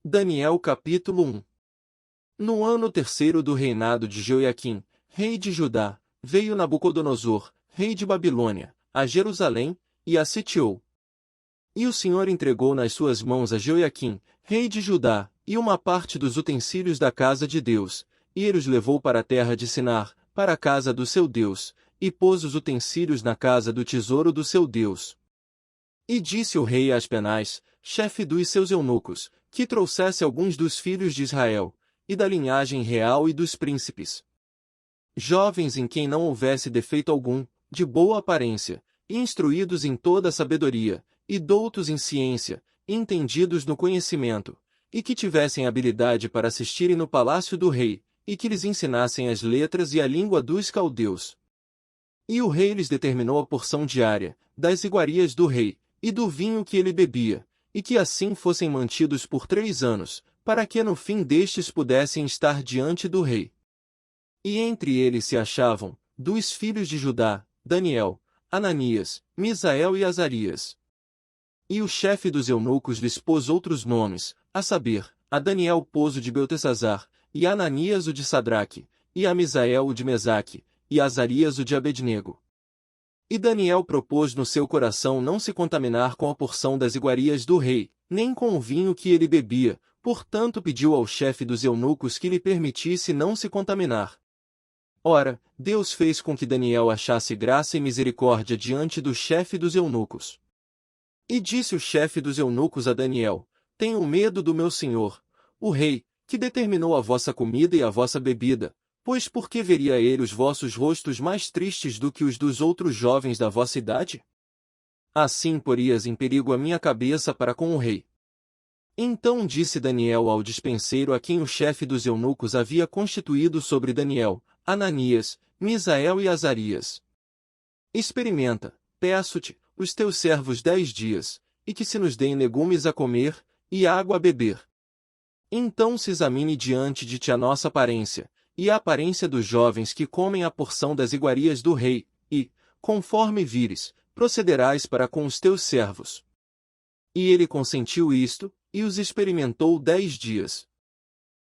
Daniel capítulo 1. No ano terceiro do reinado de Jeoiaquim, rei de Judá, veio Nabucodonosor, rei de Babilônia, a Jerusalém, e a sitiou. E o Senhor entregou nas suas mãos a Jeoiaquim, rei de Judá, e uma parte dos utensílios da casa de Deus, e ele os levou para a terra de Sinar, para a casa do seu Deus, e pôs os utensílios na casa do tesouro do seu Deus. E disse o rei a Aspenaz, chefe dos seus eunucos, que trouxesse alguns dos filhos de Israel, e da linhagem real e dos príncipes. Jovens em quem não houvesse defeito algum, de boa aparência, e instruídos em toda a sabedoria, e doutos em ciência, e entendidos no conhecimento, e que tivessem habilidade para assistirem no palácio do rei, e que lhes ensinassem as letras e a língua dos caldeus. E o rei lhes determinou a porção diária, das iguarias do rei, e do vinho que ele bebia, e que assim fossem mantidos por 3 anos, para que no fim destes pudessem estar diante do rei. E entre eles se achavam, dos filhos de Judá, Daniel, Ananias, Misael e Azarias. E o chefe dos eunucos lhes pôs outros nomes, a saber, a Daniel pôs o de Beltesazar, e a Ananias o de Sadraque, e a Misael o de Mesaque, e a Azarias o de Abednego. E Daniel propôs no seu coração não se contaminar com a porção das iguarias do rei, nem com o vinho que ele bebia, portanto pediu ao chefe dos eunucos que lhe permitisse não se contaminar. Ora, Deus fez com que Daniel achasse graça e misericórdia diante do chefe dos eunucos. E disse o chefe dos eunucos a Daniel: Tenho medo do meu senhor, o rei, que determinou a vossa comida e a vossa bebida, pois por que veria ele os vossos rostos mais tristes do que os dos outros jovens da vossa idade? Assim porias em perigo a minha cabeça para com o rei. Então disse Daniel ao despenseiro a quem o chefe dos eunucos havia constituído sobre Daniel, Ananias, Misael e Azarias: Experimenta, peço-te, os teus servos 10 dias, e que se nos deem legumes a comer, e água a beber. Então se examine diante de ti a nossa aparência, e a aparência dos jovens que comem a porção das iguarias do rei, e, conforme vires, procederás para com os teus servos. E ele consentiu isto, e os experimentou 10 dias.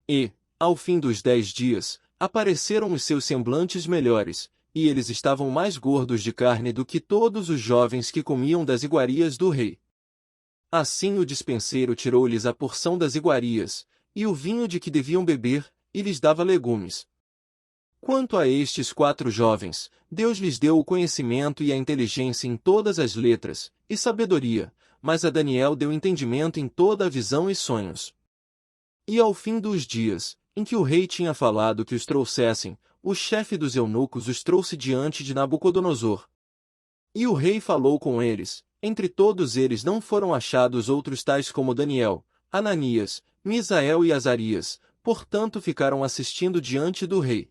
E, ao fim dos 10 dias, apareceram os seus semblantes melhores, e eles estavam mais gordos de carne do que todos os jovens que comiam das iguarias do rei. Assim o despenseiro tirou-lhes a porção das iguarias, e o vinho de que deviam beber, e lhes dava legumes. Quanto a estes 4 jovens, Deus lhes deu o conhecimento e a inteligência em todas as letras, e sabedoria, mas a Daniel deu entendimento em toda a visão e sonhos. E ao fim dos dias, em que o rei tinha falado que os trouxessem, o chefe dos eunucos os trouxe diante de Nabucodonosor. E o rei falou com eles, entre todos eles não foram achados outros tais como Daniel, Ananias, Misael e Azarias, portanto ficaram assistindo diante do rei.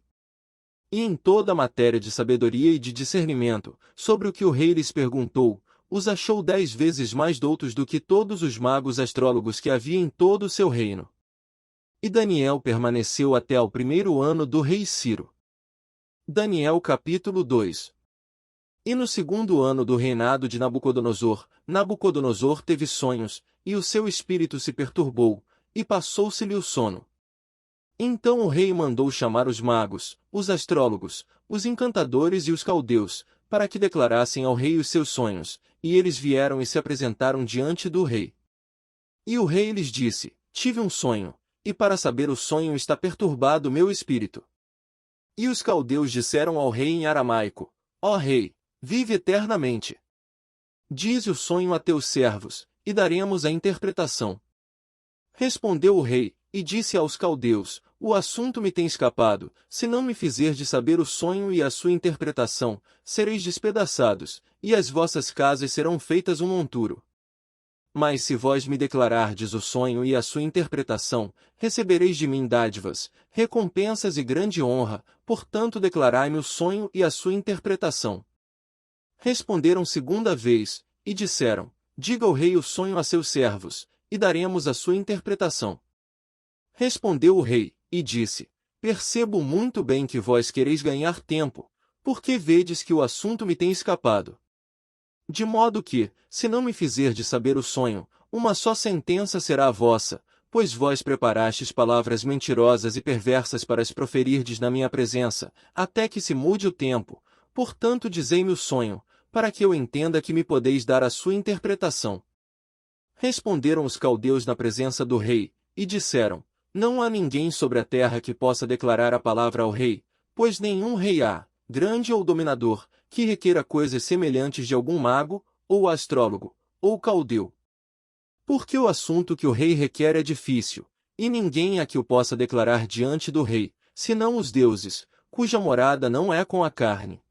E em toda a matéria de sabedoria e de discernimento, sobre o que o rei lhes perguntou, os achou 10 vezes mais doutos do que todos os magos astrólogos que havia em todo o seu reino. E Daniel permaneceu até ao 1º ano do rei Ciro. Daniel capítulo 2. E no 2º ano do reinado de Nabucodonosor, Nabucodonosor teve sonhos, e o seu espírito se perturbou, e passou-se-lhe o sono. Então o rei mandou chamar os magos, os astrólogos, os encantadores e os caldeus, para que declarassem ao rei os seus sonhos, e eles vieram e se apresentaram diante do rei. E o rei lhes disse: Tive um sonho, e para saber o sonho está perturbado meu espírito. E os caldeus disseram ao rei em aramaico: Ó rei, vive eternamente. Dize o sonho a teus servos, e daremos a interpretação. Respondeu o rei, e disse aos caldeus: O assunto me tem escapado, se não me fizerdes saber o sonho e a sua interpretação, sereis despedaçados, e as vossas casas serão feitas um monturo. Mas se vós me declarardes o sonho e a sua interpretação, recebereis de mim dádivas, recompensas e grande honra, portanto declarai-me o sonho e a sua interpretação. Responderam 2ª vez, e disseram: Diga o rei o sonho a seus servos, e daremos a sua interpretação. Respondeu o rei, e disse: Percebo muito bem que vós quereis ganhar tempo, porque vedes que o assunto me tem escapado. De modo que, se não me fizerdes saber o sonho, uma só sentença será a vossa, pois vós preparastes palavras mentirosas e perversas para as proferirdes na minha presença, até que se mude o tempo. Portanto dizei-me o sonho, para que eu entenda que me podeis dar a sua interpretação. Responderam os caldeus na presença do rei, e disseram: Não há ninguém sobre a terra que possa declarar a palavra ao rei, pois nenhum rei há, grande ou dominador, que requeira coisas semelhantes de algum mago, ou astrólogo, ou caldeu. Porque o assunto que o rei requer é difícil, e ninguém há que o possa declarar diante do rei, senão os deuses, cuja morada não é com a carne.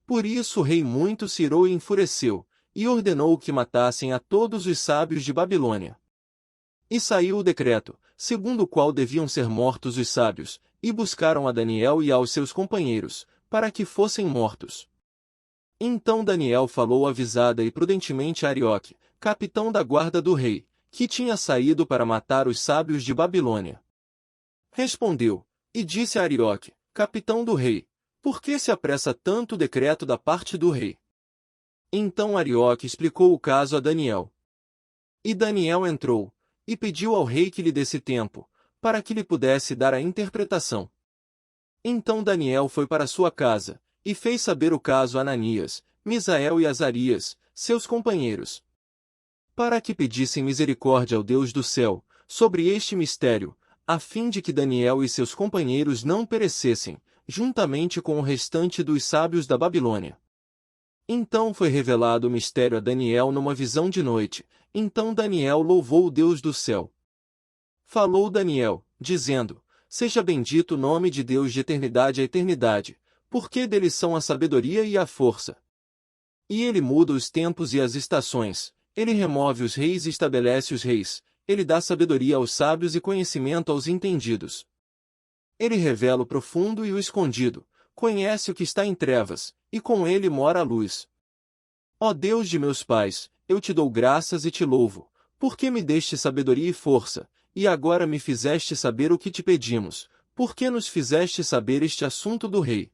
Por isso o rei muito se irou e enfureceu, e ordenou que matassem a todos os sábios de Babilônia. E saiu o decreto, segundo o qual deviam ser mortos os sábios, e buscaram a Daniel e aos seus companheiros, para que fossem mortos. Então Daniel falou avisada e prudentemente a Arioque, capitão da guarda do rei, que tinha saído para matar os sábios de Babilônia. Respondeu, e disse a Arioque, capitão do rei: Por que se apressa tanto o decreto da parte do rei? Então Arioque explicou o caso a Daniel. E Daniel entrou, e pediu ao rei que lhe desse tempo, para que lhe pudesse dar a interpretação. Então Daniel foi para sua casa, e fez saber o caso a Ananias, Misael e Azarias, seus companheiros, para que pedissem misericórdia ao Deus do céu, sobre este mistério, a fim de que Daniel e seus companheiros não perecessem, juntamente com o restante dos sábios da Babilônia. Então foi revelado o mistério a Daniel numa visão de noite. Então Daniel louvou o Deus do céu. Falou Daniel, dizendo: Seja bendito o nome de Deus de eternidade a eternidade, porque dele são a sabedoria e a força. E ele muda os tempos e as estações, ele remove os reis e estabelece os reis, ele dá sabedoria aos sábios e conhecimento aos entendidos. Ele revela o profundo e o escondido, conhece o que está em trevas, e com ele mora a luz. Ó Deus de meus pais, eu te dou graças e te louvo, porque me deste sabedoria e força, e agora me fizeste saber o que te pedimos, porque nos fizeste saber este assunto do rei.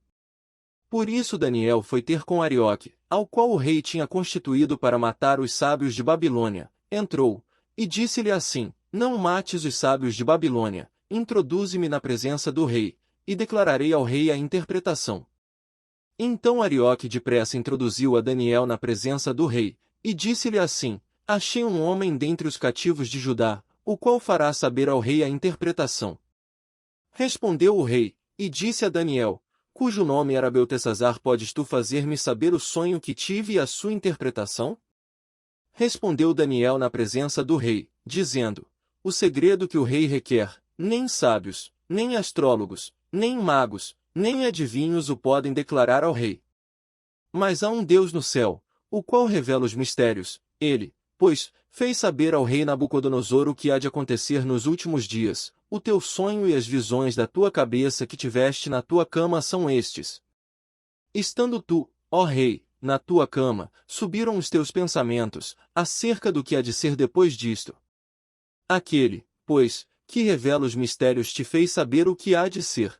Por isso Daniel foi ter com Arioque, ao qual o rei tinha constituído para matar os sábios de Babilônia, entrou, e disse-lhe assim: Não mates os sábios de Babilônia, introduze-me na presença do rei, e declararei ao rei a interpretação. Então Arioque depressa introduziu a Daniel na presença do rei, e disse-lhe assim: Achei um homem dentre os cativos de Judá, o qual fará saber ao rei a interpretação. Respondeu o rei, e disse a Daniel, cujo nome era Beltesazar: Podes tu fazer-me saber o sonho que tive e a sua interpretação? Respondeu Daniel na presença do rei, dizendo: O segredo que o rei requer, nem sábios, nem astrólogos, nem magos, nem adivinhos o podem declarar ao rei. Mas há um Deus no céu, o qual revela os mistérios. Ele, pois, fez saber ao rei Nabucodonosor o que há de acontecer nos últimos dias. O teu sonho e as visões da tua cabeça que tiveste na tua cama são estes. Estando tu, ó rei, na tua cama, subiram os teus pensamentos, acerca do que há de ser depois disto. Aquele, pois, que revela os mistérios te fez saber o que há de ser.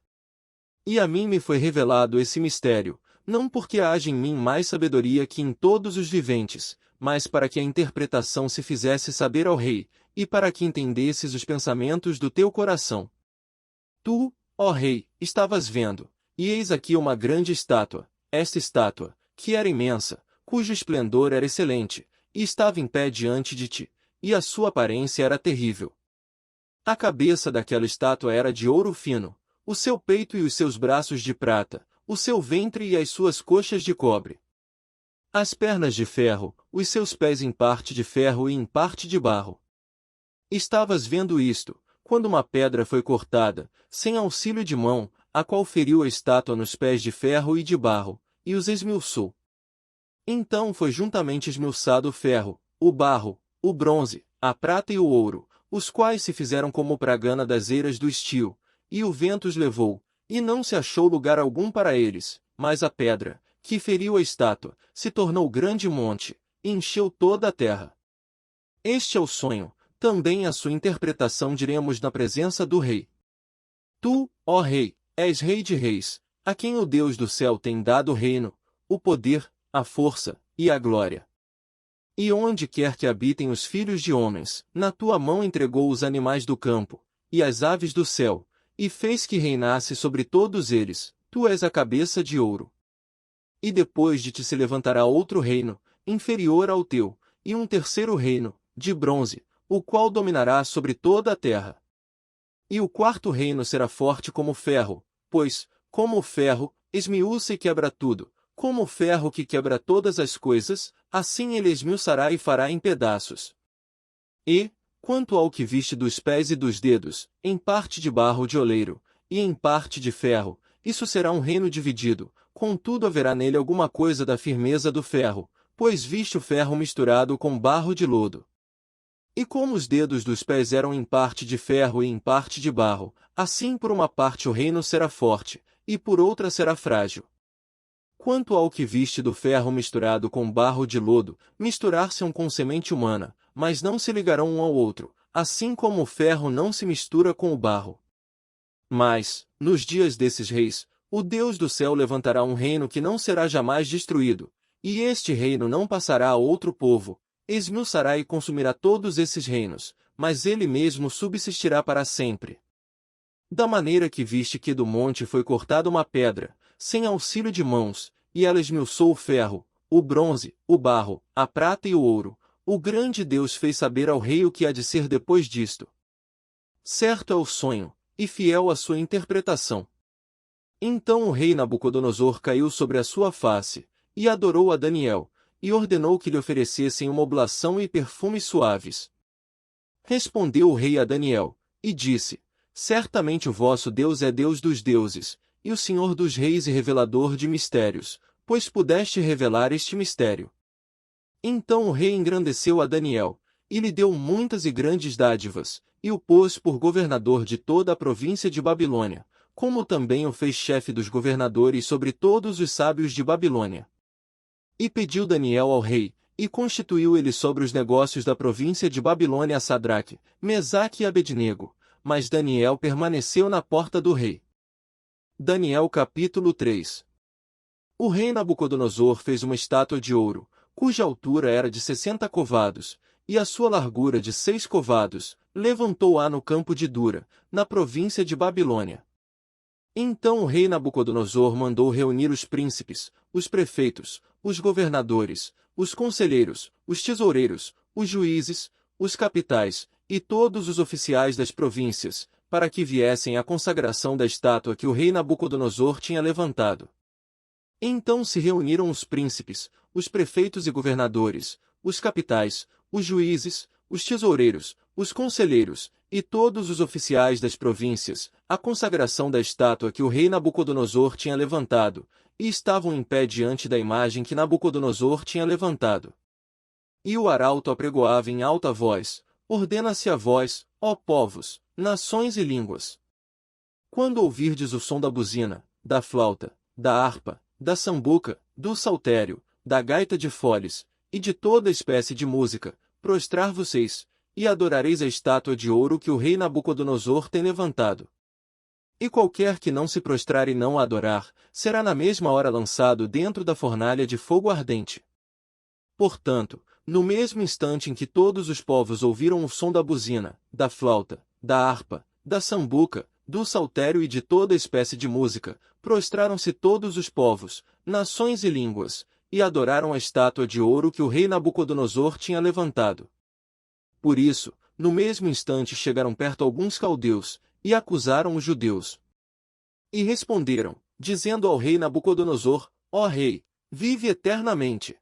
E a mim me foi revelado esse mistério, não porque haja em mim mais sabedoria que em todos os viventes, mas para que a interpretação se fizesse saber ao rei, e para que entendesses os pensamentos do teu coração. Tu, ó rei, estavas vendo, e eis aqui uma grande estátua, esta estátua, que era imensa, cujo esplendor era excelente, e estava em pé diante de ti, e a sua aparência era terrível. A cabeça daquela estátua era de ouro fino, o seu peito e os seus braços de prata, o seu ventre e as suas coxas de cobre. As pernas de ferro, os seus pés em parte de ferro e em parte de barro. Estavas vendo isto, quando uma pedra foi cortada, sem auxílio de mão, a qual feriu a estátua nos pés de ferro e de barro, e os esmiuçou. Então foi juntamente esmiuçado o ferro, o barro, o bronze, a prata e o ouro, os quais se fizeram como pragana das eiras do estio, e o vento os levou, e não se achou lugar algum para eles, mas a pedra, que feriu a estátua, se tornou grande monte, e encheu toda a terra. Este é o sonho, também a sua interpretação diremos na presença do rei. Tu, ó rei, és rei de reis, a quem o Deus do céu tem dado o reino, o poder, a força e a glória. E onde quer que habitem os filhos de homens, na tua mão entregou os animais do campo, e as aves do céu, e fez que reinasse sobre todos eles, tu és a cabeça de ouro. E depois de ti se levantará outro reino, inferior ao teu, e um terceiro reino, de bronze, o qual dominará sobre toda a terra. E o quarto reino será forte como o ferro, pois, como o ferro, esmiuça e quebra tudo, como o ferro que quebra todas as coisas, assim ele esmiuçará e fará em pedaços. E, quanto ao que viste dos pés e dos dedos, em parte de barro de oleiro, e em parte de ferro, isso será um reino dividido, contudo haverá nele alguma coisa da firmeza do ferro, pois viste o ferro misturado com barro de lodo. E como os dedos dos pés eram em parte de ferro e em parte de barro, assim por uma parte o reino será forte, e por outra será frágil. Quanto ao que viste do ferro misturado com barro de lodo, misturar-se-ão com semente humana, mas não se ligarão um ao outro, assim como o ferro não se mistura com o barro. Mas, nos dias desses reis, o Deus do céu levantará um reino que não será jamais destruído, e este reino não passará a outro povo, esmiuçará e consumirá todos esses reinos, mas ele mesmo subsistirá para sempre. Da maneira que viste que do monte foi cortada uma pedra, sem auxílio de mãos, e ela esmiuçou o ferro, o bronze, o barro, a prata e o ouro, o grande Deus fez saber ao rei o que há de ser depois disto. Certo é o sonho, e fiel a sua interpretação. Então o rei Nabucodonosor caiu sobre a sua face, e adorou a Daniel, e ordenou que lhe oferecessem uma oblação e perfumes suaves. Respondeu o rei a Daniel, e disse: Certamente o vosso Deus é Deus dos deuses, e o Senhor dos reis e revelador de mistérios, pois pudeste revelar este mistério. Então o rei engrandeceu a Daniel, e lhe deu muitas e grandes dádivas, e o pôs por governador de toda a província de Babilônia, como também o fez chefe dos governadores sobre todos os sábios de Babilônia. E pediu Daniel ao rei, e constituiu ele sobre os negócios da província de Babilônia a Sadraque, Mesaque e Abednego, mas Daniel permaneceu na porta do rei. Daniel capítulo 3. O rei Nabucodonosor fez uma estátua de ouro, cuja altura era de 60 covados, e a sua largura de 6 covados, levantou-a no campo de Dura, na província de Babilônia. Então o rei Nabucodonosor mandou reunir os príncipes, os prefeitos, os governadores, os conselheiros, os tesoureiros, os juízes, os capitais, e todos os oficiais das províncias, para que viessem à consagração da estátua que o rei Nabucodonosor tinha levantado. Então se reuniram os príncipes, os prefeitos e governadores, os capitais, os juízes, os tesoureiros, os conselheiros, e todos os oficiais das províncias, à consagração da estátua que o rei Nabucodonosor tinha levantado, e estavam em pé diante da imagem que Nabucodonosor tinha levantado. E o arauto apregoava em alta voz: Ordena-se a vós, ó povos, nações e línguas. Quando ouvirdes o som da buzina, da flauta, da harpa, da sambuca, do saltério, da gaita de foles, e de toda espécie de música, prostrar-vos-eis, e adorareis a estátua de ouro que o rei Nabucodonosor tem levantado. E qualquer que não se prostrar e não a adorar, será na mesma hora lançado dentro da fornalha de fogo ardente. Portanto, no mesmo instante em que todos os povos ouviram o som da buzina, da flauta, da harpa, da sambuca, do saltério e de toda espécie de música, prostraram-se todos os povos, nações e línguas, e adoraram a estátua de ouro que o rei Nabucodonosor tinha levantado. Por isso, no mesmo instante chegaram perto alguns caldeus, e acusaram os judeus. E responderam, dizendo ao rei Nabucodonosor: Ó rei, vive eternamente.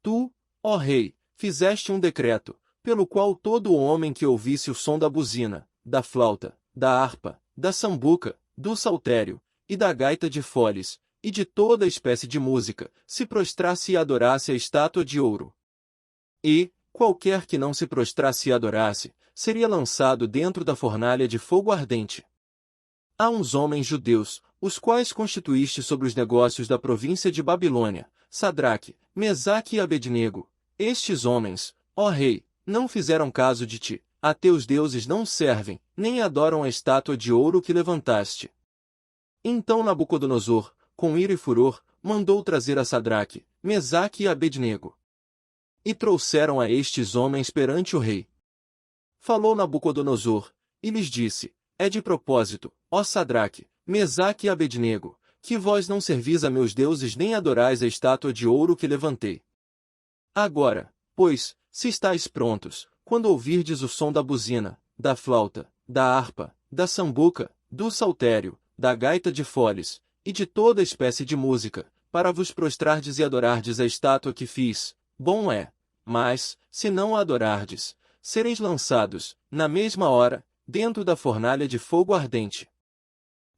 Tu, ó rei, fizeste um decreto, pelo qual todo homem que ouvisse o som da buzina, da flauta, da harpa, da sambuca, do saltério, e da gaita de foles, e de toda espécie de música, se prostrasse e adorasse a estátua de ouro. E, qualquer que não se prostrasse e adorasse, seria lançado dentro da fornalha de fogo ardente. Há uns homens judeus, os quais constituíste sobre os negócios da província de Babilônia, Sadraque, Mesaque e Abednego. Estes homens, ó rei, não fizeram caso de ti, a teus deuses não servem, nem adoram a estátua de ouro que levantaste. Então Nabucodonosor, com ira e furor, mandou trazer a Sadraque, Mesaque e Abednego. e trouxeram a estes homens perante o rei. Falou Nabucodonosor, e lhes disse: É de propósito, ó Sadraque, Mesaque e Abednego, que vós não servis a meus deuses nem adorais a estátua de ouro que levantei. Agora, pois, se estáis prontos, quando ouvirdes o som da buzina, da flauta, da harpa, da sambuca, do saltério, da gaita de foles, e de toda espécie de música, para vos prostrardes e adorardes a estátua que fiz, bom é. Mas, se não a adorardes, sereis lançados, na mesma hora, dentro da fornalha de fogo ardente.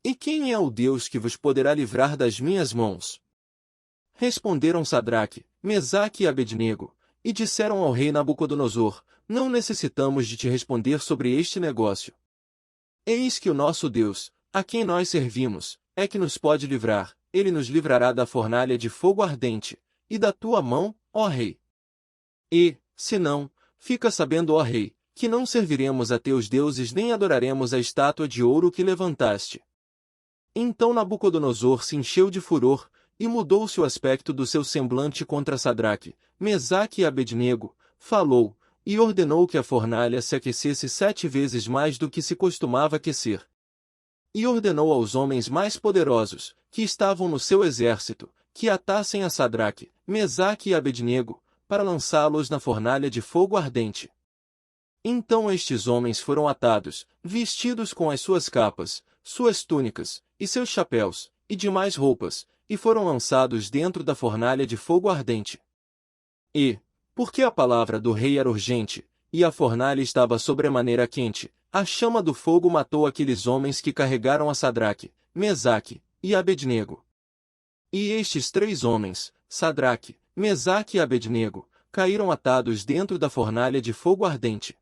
E quem é o Deus que vos poderá livrar das minhas mãos? Responderam Sadraque, Mesaque e Abednego, e disseram ao rei Nabucodonosor: Não necessitamos de te responder sobre este negócio. Eis que o nosso Deus, a quem nós servimos, é que nos pode livrar, ele nos livrará da fornalha de fogo ardente, e da tua mão, ó rei. E, se não, fica sabendo, ó rei, que não serviremos a teus deuses nem adoraremos a estátua de ouro que levantaste. Então Nabucodonosor se encheu de furor, e mudou-se o aspecto do seu semblante contra Sadraque, Mesaque e Abednego, falou, e ordenou que a fornalha se aquecesse 7 vezes mais do que se costumava aquecer. E ordenou aos homens mais poderosos, que estavam no seu exército, que atassem a Sadraque, Mesaque e Abednego, para lançá-los na fornalha de fogo ardente. Então estes homens foram atados, vestidos com as suas capas, suas túnicas, e seus chapéus, e demais roupas, e foram lançados dentro da fornalha de fogo ardente. E, porque a palavra do rei era urgente, e a fornalha estava sobremaneira quente, a chama do fogo matou aqueles homens que carregaram a Sadraque, Mesaque e Abednego. E estes 3 homens, Sadraque, Mesaque e Abednego, caíram atados dentro da fornalha de fogo ardente.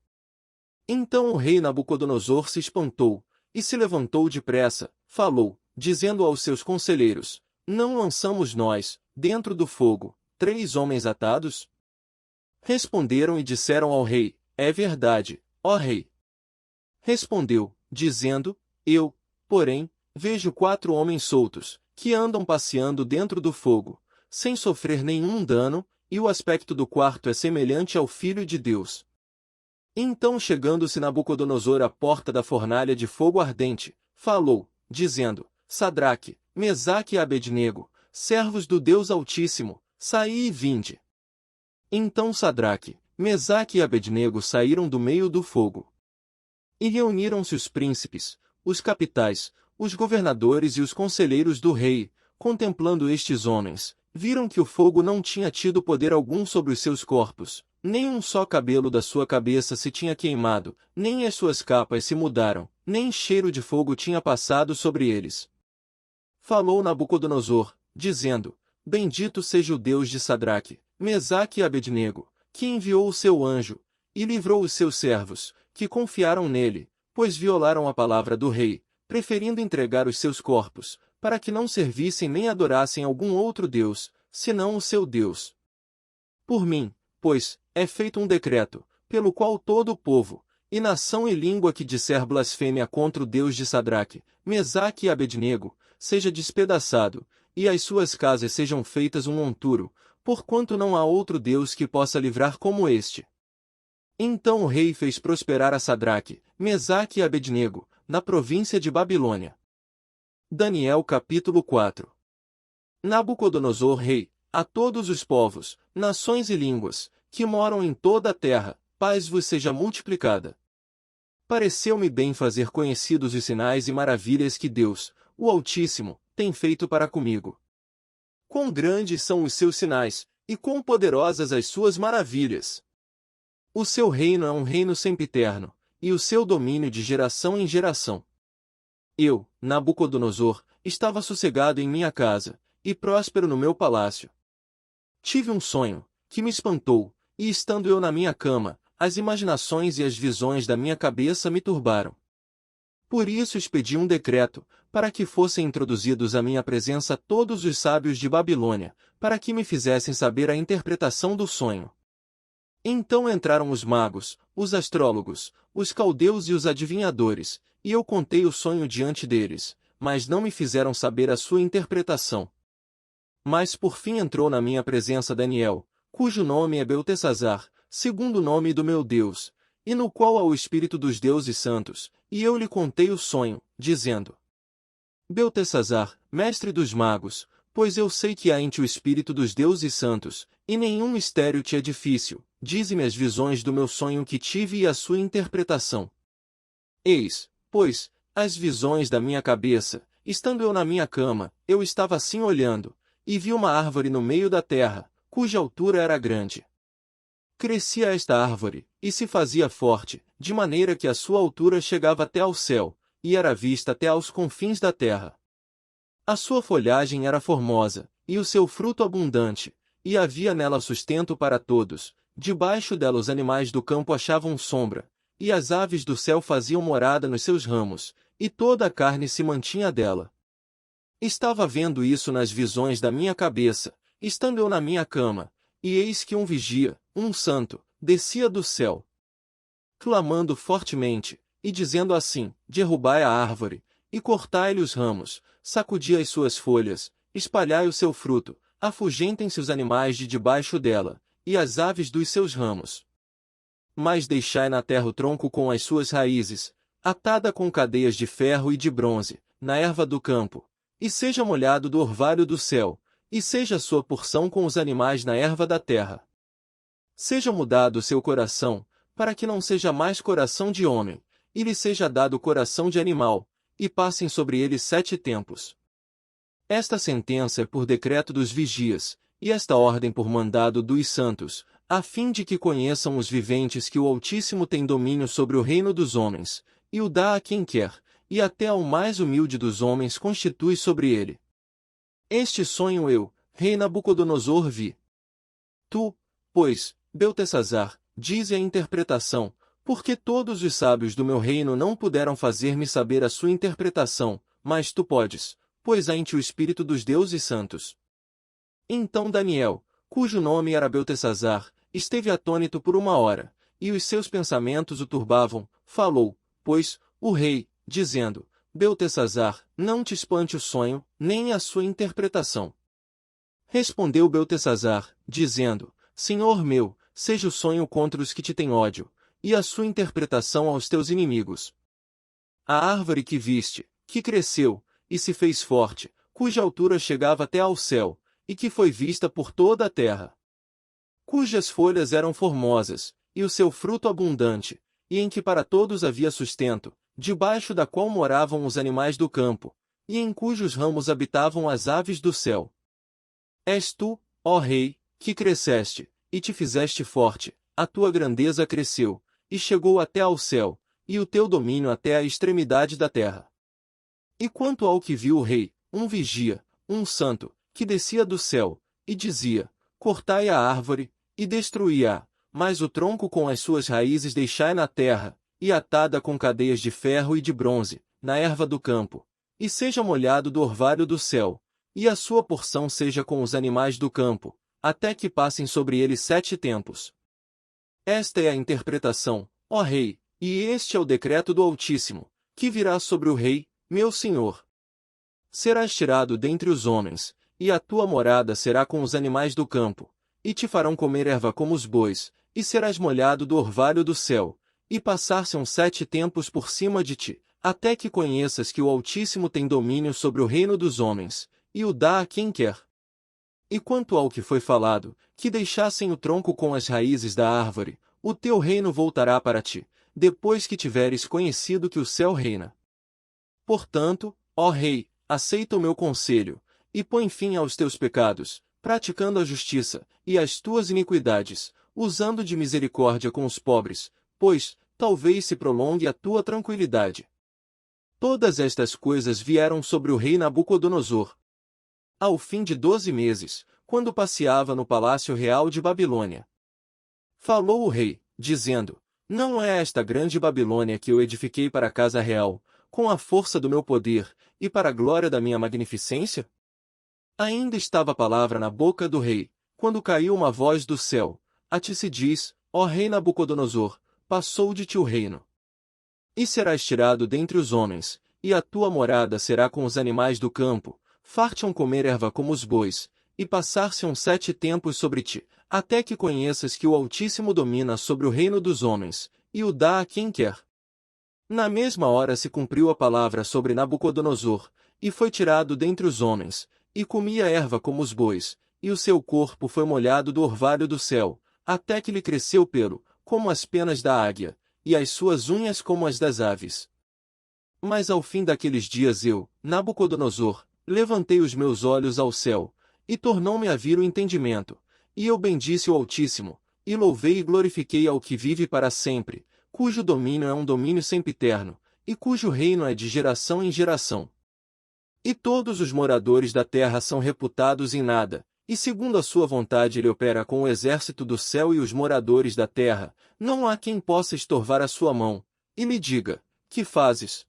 Então o rei Nabucodonosor se espantou, e se levantou depressa, falou, dizendo aos seus conselheiros: Não lançamos nós, dentro do fogo, 3 homens atados? Responderam e disseram ao rei: É verdade, ó rei. Respondeu, dizendo: Eu, porém, vejo 4 homens soltos, que andam passeando dentro do fogo, sem sofrer nenhum dano, e o aspecto do quarto é semelhante ao Filho de Deus. Então chegando-se Nabucodonosor à porta da fornalha de fogo ardente, falou, dizendo: Sadraque, Mesaque e Abednego, servos do Deus Altíssimo, saí e vinde. Então Sadraque, Mesaque e Abednego saíram do meio do fogo. E reuniram-se os príncipes, os capitais, os governadores e os conselheiros do rei, contemplando estes homens, viram que o fogo não tinha tido poder algum sobre os seus corpos, nem um só cabelo da sua cabeça se tinha queimado, nem as suas capas se mudaram, nem cheiro de fogo tinha passado sobre eles. Falou Nabucodonosor, dizendo: Bendito seja o Deus de Sadraque, Mesaque e Abednego, que enviou o seu anjo, e livrou os seus servos, que confiaram nele, pois violaram a palavra do rei, preferindo entregar os seus corpos, para que não servissem nem adorassem algum outro Deus, senão o seu Deus. Por mim, pois, é feito um decreto, pelo qual todo o povo, e nação e língua que disser blasfêmia contra o Deus de Sadraque, Mesaque e Abednego, seja despedaçado, e as suas casas sejam feitas um monturo, porquanto não há outro Deus que possa livrar como este. Então o rei fez prosperar a Sadraque, Mesaque e Abednego, na província de Babilônia. Daniel capítulo 4. Nabucodonosor rei, a todos os povos, nações e línguas, que moram em toda a terra, paz vos seja multiplicada. Pareceu-me bem fazer conhecidos os sinais e maravilhas que Deus, o Altíssimo, tem feito para comigo. Quão grandes são os seus sinais, e quão poderosas as suas maravilhas! O seu reino é um reino sempiterno, e o seu domínio de geração em geração. Eu, Nabucodonosor, estava sossegado em minha casa, e próspero no meu palácio. Tive um sonho, que me espantou, e estando eu na minha cama, as imaginações e as visões da minha cabeça me turbaram. Por isso expedi um decreto, para que fossem introduzidos à minha presença todos os sábios de Babilônia, para que me fizessem saber a interpretação do sonho. Então entraram os magos, os astrólogos, os caldeus e os adivinhadores, e eu contei o sonho diante deles, mas não me fizeram saber a sua interpretação. Mas por fim entrou na minha presença Daniel, cujo nome é Beltesazar, segundo o nome do meu Deus, e no qual há o Espírito dos deuses santos, e eu lhe contei o sonho, dizendo: Beltesazar, mestre dos magos, pois eu sei que há em ti o Espírito dos deuses santos, e nenhum mistério te é difícil, dize-me as visões do meu sonho que tive e a sua interpretação. Eis, pois, as visões da minha cabeça, estando eu na minha cama, eu estava assim olhando, e vi uma árvore no meio da terra, cuja altura era grande. Crescia esta árvore, e se fazia forte, de maneira que a sua altura chegava até ao céu, e era vista até aos confins da terra. A sua folhagem era formosa, e o seu fruto abundante, e havia nela sustento para todos, debaixo dela os animais do campo achavam sombra, e as aves do céu faziam morada nos seus ramos, e toda a carne se mantinha dela. Estava vendo isso nas visões da minha cabeça, estando eu na minha cama, e eis que um vigia, um santo, descia do céu, clamando fortemente, e dizendo assim: derrubai a árvore, e cortai-lhe os ramos, sacudi as suas folhas, espalhai o seu fruto, afugentem-se os animais de debaixo dela, e as aves dos seus ramos. Mas deixai na terra o tronco com as suas raízes, atada com cadeias de ferro e de bronze, na erva do campo, e seja molhado do orvalho do céu, e seja a sua porção com os animais na erva da terra. Seja mudado o seu coração, para que não seja mais coração de homem, e lhe seja dado coração de animal, e passem sobre ele 7 tempos. Esta sentença é por decreto dos vigias, e esta ordem por mandado dos santos, a fim de que conheçam os viventes que o Altíssimo tem domínio sobre o reino dos homens, e o dá a quem quer, e até ao mais humilde dos homens constitui sobre ele. Este sonho eu, rei Nabucodonosor, vi. Tu, pois, Beltesazar, dize a interpretação, porque todos os sábios do meu reino não puderam fazer-me saber a sua interpretação, mas tu podes, pois há em ti o Espírito dos deuses santos. Então Daniel, cujo nome era Beltesazar, esteve atônito por 1 hora, e os seus pensamentos o turbavam, falou, pois, o rei, dizendo: Beltesazar, não te espante o sonho, nem a sua interpretação. Respondeu Beltesazar, dizendo: Senhor meu, seja o sonho contra os que te têm ódio, e a sua interpretação aos teus inimigos. A árvore que viste, que cresceu, e se fez forte, cuja altura chegava até ao céu, e que foi vista por toda a terra, cujas folhas eram formosas, e o seu fruto abundante, e em que para todos havia sustento, debaixo da qual moravam os animais do campo, e em cujos ramos habitavam as aves do céu. És tu, ó Rei, que cresceste, e te fizeste forte, a tua grandeza cresceu, e chegou até ao céu, e o teu domínio até à extremidade da terra. E quanto ao que viu o rei, um vigia, um santo, que descia do céu, e dizia: cortai a árvore, e destruí-a, mas o tronco com as suas raízes deixai na terra, e atada com cadeias de ferro e de bronze, na erva do campo, e seja molhado do orvalho do céu, e a sua porção seja com os animais do campo, até que passem sobre ele 7 tempos. Esta é a interpretação, ó rei, e este é o decreto do Altíssimo, que virá sobre o rei, meu senhor. Serás tirado dentre os homens, e a tua morada será com os animais do campo, e te farão comer erva como os bois, e serás molhado do orvalho do céu, e passar-se-ão 7 tempos por cima de ti, até que conheças que o Altíssimo tem domínio sobre o reino dos homens, e o dá a quem quer. E quanto ao que foi falado, que deixassem o tronco com as raízes da árvore, o teu reino voltará para ti, depois que tiveres conhecido que o céu reina. Portanto, ó rei, aceita o meu conselho, e põe fim aos teus pecados, praticando a justiça, e as tuas iniquidades, usando de misericórdia com os pobres, pois, talvez se prolongue a tua tranquilidade. Todas estas coisas vieram sobre o rei Nabucodonosor. Ao fim de 12 meses, quando passeava no palácio real de Babilônia. Falou o rei, dizendo: não é esta grande Babilônia que eu edifiquei para a casa real, com a força do meu poder, e para a glória da minha magnificência? Ainda estava a palavra na boca do rei, quando caiu uma voz do céu: a ti se diz, ó rei Nabucodonosor, passou de ti o reino. E serás tirado dentre os homens, e a tua morada será com os animais do campo, far-te-ão comer erva como os bois, e passar-se-ão 7 tempos sobre ti, até que conheças que o Altíssimo domina sobre o reino dos homens, e o dá a quem quer. Na mesma hora se cumpriu a palavra sobre Nabucodonosor, e foi tirado dentre os homens, e comia erva como os bois, e o seu corpo foi molhado do orvalho do céu, até que lhe cresceu pelo, como as penas da águia, e as suas unhas como as das aves. Mas ao fim daqueles dias eu, Nabucodonosor, levantei os meus olhos ao céu, e tornou-me a vir o entendimento, e eu bendisse o Altíssimo, e louvei e glorifiquei ao que vive para sempre, cujo domínio é um domínio sempiterno, e cujo reino é de geração em geração. E todos os moradores da terra são reputados em nada, e segundo a sua vontade ele opera com o exército do céu e os moradores da terra, não há quem possa estorvar a sua mão, e me diga, que fazes?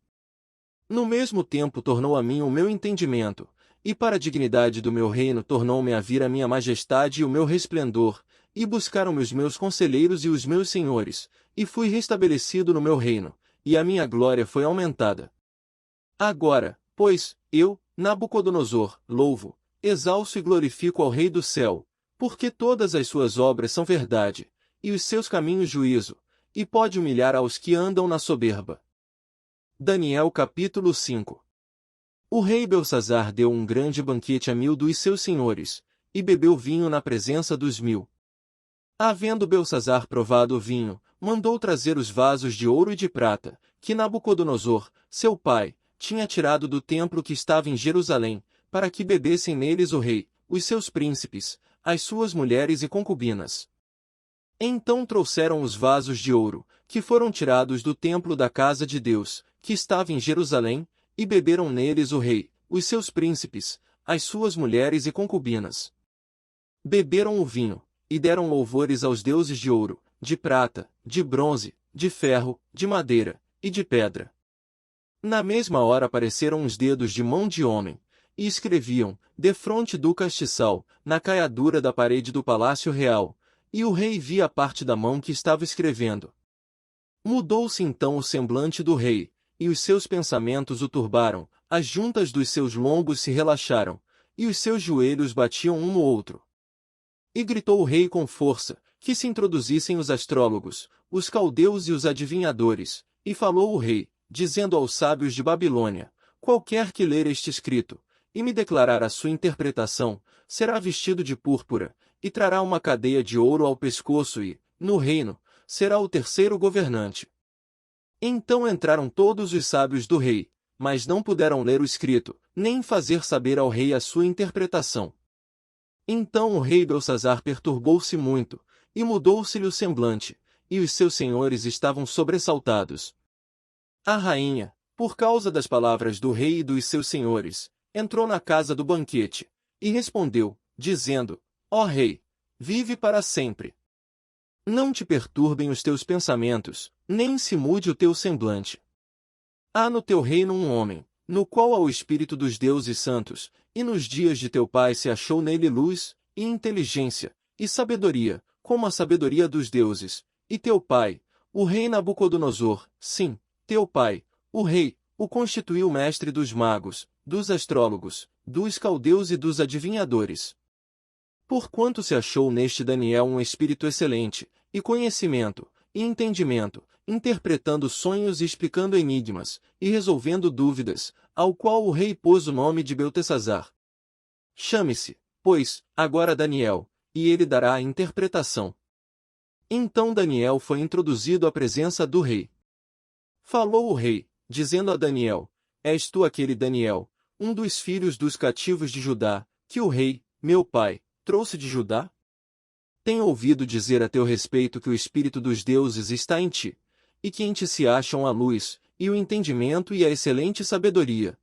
No mesmo tempo tornou a mim o meu entendimento, e para a dignidade do meu reino tornou-me a vir a minha majestade e o meu resplendor, e buscaram-me os meus conselheiros e os meus senhores, e fui restabelecido no meu reino, e a minha glória foi aumentada. Agora, pois, eu, Nabucodonosor, louvo, exalço e glorifico ao Rei do céu, porque todas as suas obras são verdade, e os seus caminhos juízo, e pode humilhar aos que andam na soberba. Daniel capítulo 5. O rei Belsazar deu um grande banquete a 1000 dos seus senhores, e bebeu vinho na presença dos 1000. Havendo Belsazar provado o vinho, mandou trazer os vasos de ouro e de prata, que Nabucodonosor, seu pai, tinha tirado do templo que estava em Jerusalém, para que bebessem neles o rei, os seus príncipes, as suas mulheres e concubinas. Então trouxeram os vasos de ouro, que foram tirados do templo da casa de Deus, que estava em Jerusalém, e beberam neles o rei, os seus príncipes, as suas mulheres e concubinas. Beberam o vinho, e deram louvores aos deuses de ouro, de prata, de bronze, de ferro, de madeira, e de pedra. Na mesma hora apareceram os dedos de mão de homem, e escreviam, defronte do castiçal, na caiadura da parede do palácio real, e o rei via a parte da mão que estava escrevendo. Mudou-se então o semblante do rei, e os seus pensamentos o turbaram, as juntas dos seus lombos se relaxaram, e os seus joelhos batiam um no outro. E gritou o rei com força, que se introduzissem os astrólogos, os caldeus e os adivinhadores, e falou o rei, dizendo aos sábios de Babilônia, qualquer que ler este escrito, e me declarar a sua interpretação, será vestido de púrpura, e trará uma cadeia de ouro ao pescoço e, no reino, será o terceiro governante. Então entraram todos os sábios do rei, mas não puderam ler o escrito, nem fazer saber ao rei a sua interpretação. Então o rei Belsazar perturbou-se muito, e mudou-se-lhe o semblante, e os seus senhores estavam sobressaltados. A rainha, por causa das palavras do rei e dos seus senhores, entrou na casa do banquete, e respondeu, dizendo, ó rei, vive para sempre. Não te perturbem os teus pensamentos, nem se mude o teu semblante. Há no teu reino um homem, no qual há o espírito dos deuses santos, e nos dias de teu pai se achou nele luz, e inteligência, e sabedoria, como a sabedoria dos deuses, e teu pai, o rei Nabucodonosor, sim, teu pai, o rei, o constituiu mestre dos magos, dos astrólogos, dos caldeus e dos adivinhadores. Porquanto se achou neste Daniel um espírito excelente, e conhecimento, e entendimento, interpretando sonhos e explicando enigmas, e resolvendo dúvidas, ao qual o rei pôs o nome de Beltesazar. Chame-se, pois, agora Daniel, e ele dará a interpretação. Então Daniel foi introduzido à presença do rei. Falou o rei, dizendo a Daniel, és tu aquele Daniel, um dos filhos dos cativos de Judá, que o rei, meu pai, trouxe de Judá? Tenho ouvido dizer a teu respeito que o espírito dos deuses está em ti, e que em ti se acham a luz, e o entendimento e a excelente sabedoria.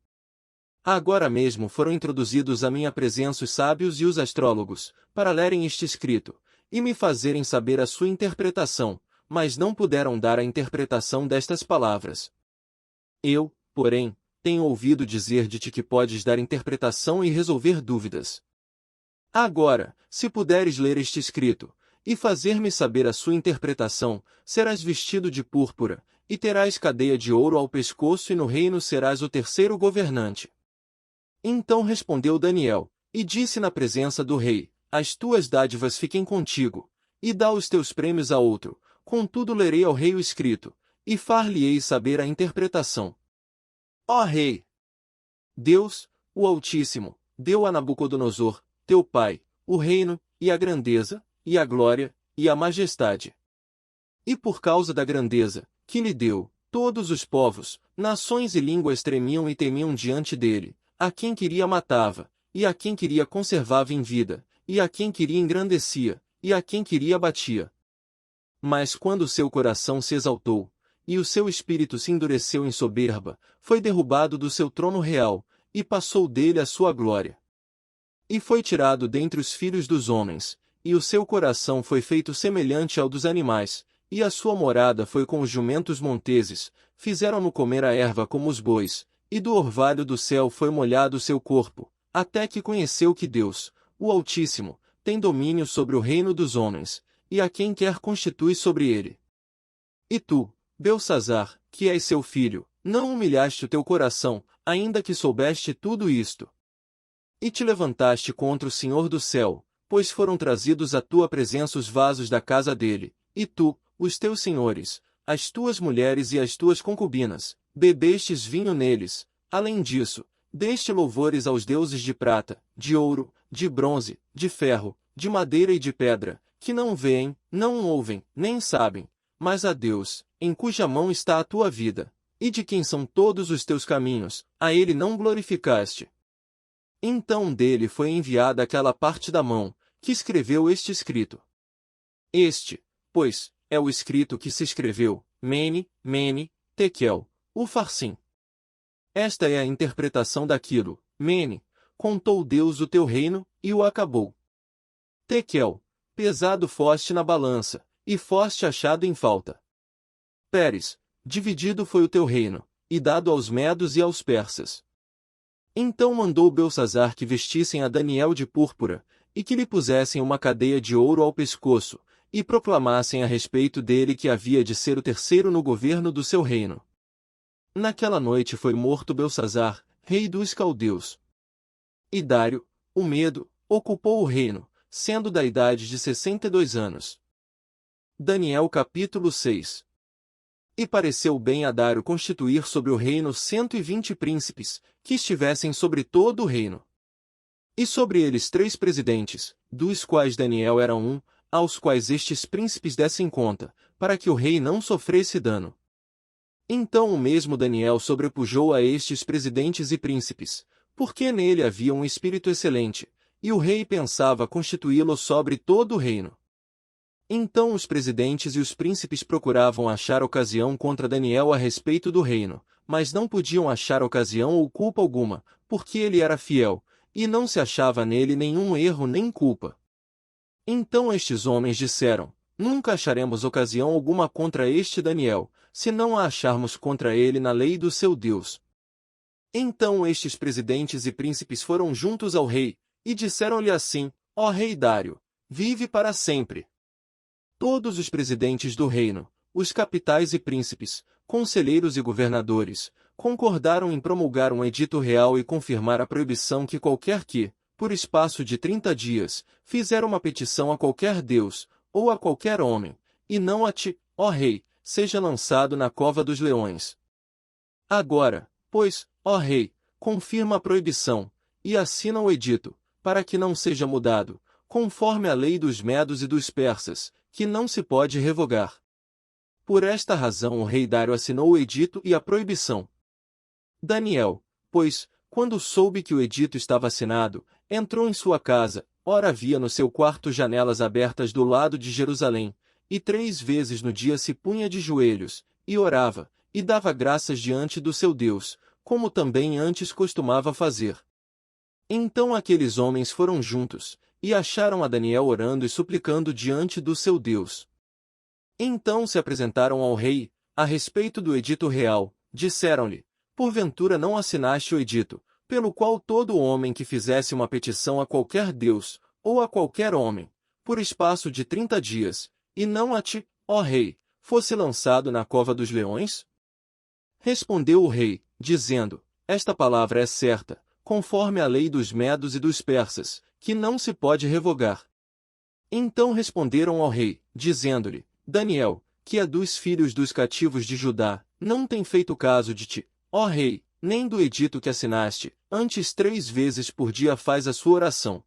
Agora mesmo foram introduzidos à minha presença os sábios e os astrólogos, para lerem este escrito, e me fazerem saber a sua interpretação, mas não puderam dar a interpretação destas palavras. Eu, porém, tenho ouvido dizer de ti que podes dar interpretação e resolver dúvidas. Agora, se puderes ler este escrito, e fazer-me saber a sua interpretação, serás vestido de púrpura, e terás cadeia de ouro ao pescoço e no reino serás o terceiro governante. Então respondeu Daniel, e disse na presença do rei: As tuas dádivas fiquem contigo, e dá os teus prêmios a outro. Contudo lerei ao rei o escrito, e far-lhe-ei saber a interpretação. Ó rei! Deus, o Altíssimo, deu a Nabucodonosor, teu pai, o reino, e a grandeza, e a glória, e a majestade. E por causa da grandeza, que lhe deu, todos os povos, nações e línguas tremiam e temiam diante dele, a quem queria matava, e a quem queria conservava em vida, e a quem queria engrandecia, e a quem queria batia. Mas quando seu coração se exaltou, e o seu espírito se endureceu em soberba, foi derrubado do seu trono real, e passou dele a sua glória. E foi tirado dentre os filhos dos homens, e o seu coração foi feito semelhante ao dos animais, e a sua morada foi com os jumentos monteses, fizeram-no comer a erva como os bois, e do orvalho do céu foi molhado o seu corpo, até que conheceu que Deus, o Altíssimo, tem domínio sobre o reino dos homens, e a quem quer constitui sobre ele. E tu, Belsazar, que és seu filho, não humilhaste o teu coração, ainda que soubeste tudo isto. E te levantaste contra o Senhor do céu, pois foram trazidos à tua presença os vasos da casa dele, e tu, os teus senhores, as tuas mulheres e as tuas concubinas, bebestes vinho neles. Além disso, deste louvores aos deuses de prata, de ouro, de bronze, de ferro, de madeira e de pedra, que não veem, não ouvem, nem sabem, mas a Deus, em cuja mão está a tua vida, e de quem são todos os teus caminhos, a ele não glorificaste. Então dele foi enviada aquela parte da mão, que escreveu este escrito. Este, pois, é o escrito que se escreveu, Mene, Mene, Tekel, Ufarsim. Esta é a interpretação daquilo, Mene, contou Deus o teu reino, e o acabou. Tekel, pesado foste na balança, e foste achado em falta. Pérez, dividido foi o teu reino, e dado aos medos e aos persas. Então mandou Belsazar que vestissem a Daniel de púrpura, e que lhe pusessem uma cadeia de ouro ao pescoço, e proclamassem a respeito dele que havia de ser o terceiro no governo do seu reino. Naquela noite foi morto Belsazar, rei dos caldeus. E Dário, o medo, ocupou o reino, sendo da idade de 62 anos. Daniel capítulo 6. E pareceu bem a Dário constituir sobre o reino 120 príncipes, que estivessem sobre todo o reino. E sobre eles 3 presidentes, dos quais Daniel era um, aos quais estes príncipes dessem conta, para que o rei não sofresse dano. Então o mesmo Daniel sobrepujou a estes presidentes e príncipes, porque nele havia um espírito excelente, e o rei pensava constituí-lo sobre todo o reino. Então os presidentes e os príncipes procuravam achar ocasião contra Daniel a respeito do reino, mas não podiam achar ocasião ou culpa alguma, porque ele era fiel, e não se achava nele nenhum erro nem culpa. Então estes homens disseram: Nunca acharemos ocasião alguma contra este Daniel, se não a acharmos contra ele na lei do seu Deus. Então estes presidentes e príncipes foram juntos ao rei, e disseram-lhe assim: Ó rei Dário, vive para sempre. Todos os presidentes do reino, os capitais e príncipes, conselheiros e governadores, concordaram em promulgar um edito real e confirmar a proibição que qualquer que, por espaço de 30 dias, fizer uma petição a qualquer deus, ou a qualquer homem, e não a ti, ó rei, seja lançado na cova dos leões. Agora, pois, ó rei, confirma a proibição, e assina o edito, para que não seja mudado, conforme a lei dos medos e dos persas, que não se pode revogar. Por esta razão o rei Dário assinou o edito e a proibição. Daniel, pois, quando soube que o edito estava assinado, entrou em sua casa, ora havia no seu quarto janelas abertas do lado de Jerusalém, e 3 vezes no dia se punha de joelhos, e orava, e dava graças diante do seu Deus, como também antes costumava fazer. Então aqueles homens foram juntos, e acharam a Daniel orando e suplicando diante do seu Deus. Então se apresentaram ao rei, a respeito do edito real, disseram-lhe: Porventura não assinaste o edito, pelo qual todo homem que fizesse uma petição a qualquer deus, ou a qualquer homem, por espaço de 30 dias, e não a ti, ó rei, fosse lançado na cova dos leões? Respondeu o rei, dizendo: Esta palavra é certa, conforme a lei dos medos e dos persas, que não se pode revogar. Então responderam ao rei, dizendo-lhe: Daniel, que é dos filhos dos cativos de Judá, não tem feito caso de ti, ó rei, nem do edito que assinaste, antes 3 vezes por dia faz a sua oração.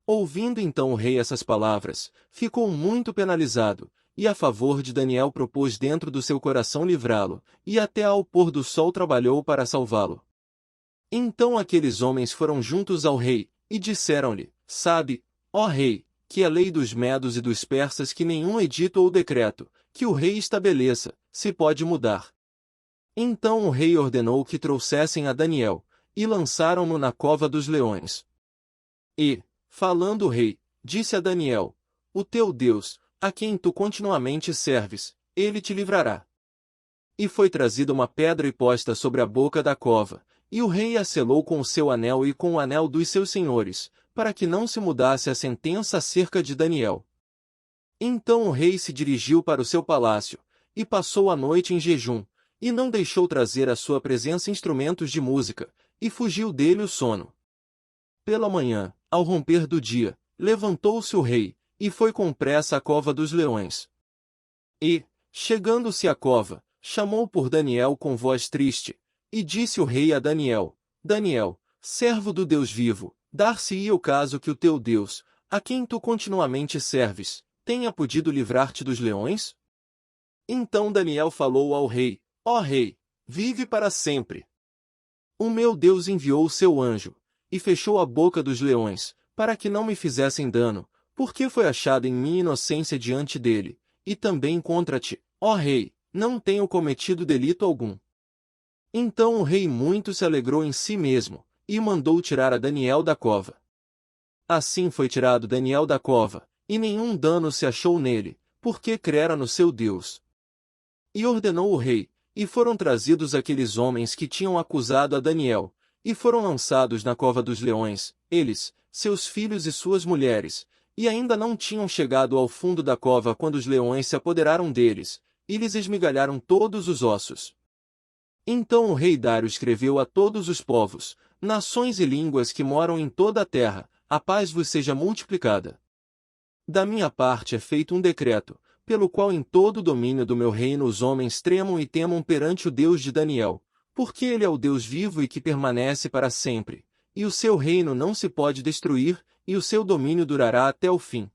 Ouvindo então o rei essas palavras, ficou muito penalizado, e a favor de Daniel propôs dentro do seu coração livrá-lo, e até ao pôr do sol trabalhou para salvá-lo. Então aqueles homens foram juntos ao rei, e disseram-lhe: Sabe, ó rei, que é lei dos medos e dos persas que nenhum edito ou decreto, que o rei estabeleça, se pode mudar. Então o rei ordenou que trouxessem a Daniel, e lançaram-no na cova dos leões. E, falando o rei, disse a Daniel: O teu Deus, a quem tu continuamente serves, ele te livrará. E foi trazida uma pedra e posta sobre a boca da cova, e o rei a selou com o seu anel e com o anel dos seus senhores, para que não se mudasse a sentença acerca de Daniel. Então o rei se dirigiu para o seu palácio, e passou a noite em jejum, e não deixou trazer à sua presença instrumentos de música, e fugiu dele o sono. Pela manhã, ao romper do dia, levantou-se o rei, e foi com pressa à cova dos leões. E, chegando-se à cova, chamou por Daniel com voz triste, e disse o rei a Daniel: Daniel, servo do Deus vivo, dar-se-ia o caso que o teu Deus, a quem tu continuamente serves, tenha podido livrar-te dos leões? Então Daniel falou ao rei: Ó rei, vive para sempre. O meu Deus enviou o seu anjo, e fechou a boca dos leões, para que não me fizessem dano, porque foi achada em mim inocência diante dele, e também contra ti, ó rei, não tenho cometido delito algum. Então o rei muito se alegrou em si mesmo, e mandou tirar a Daniel da cova. Assim foi tirado Daniel da cova, e nenhum dano se achou nele, porque crera no seu Deus. E ordenou o rei, e foram trazidos aqueles homens que tinham acusado a Daniel, e foram lançados na cova dos leões, eles, seus filhos e suas mulheres, e ainda não tinham chegado ao fundo da cova quando os leões se apoderaram deles, e lhes esmigalharam todos os ossos. Então o rei Dário escreveu a todos os povos, nações e línguas que moram em toda a terra: a paz vos seja multiplicada. Da minha parte é feito um decreto, pelo qual em todo o domínio do meu reino os homens tremam e temam perante o Deus de Daniel, porque ele é o Deus vivo e que permanece para sempre, e o seu reino não se pode destruir, e o seu domínio durará até o fim.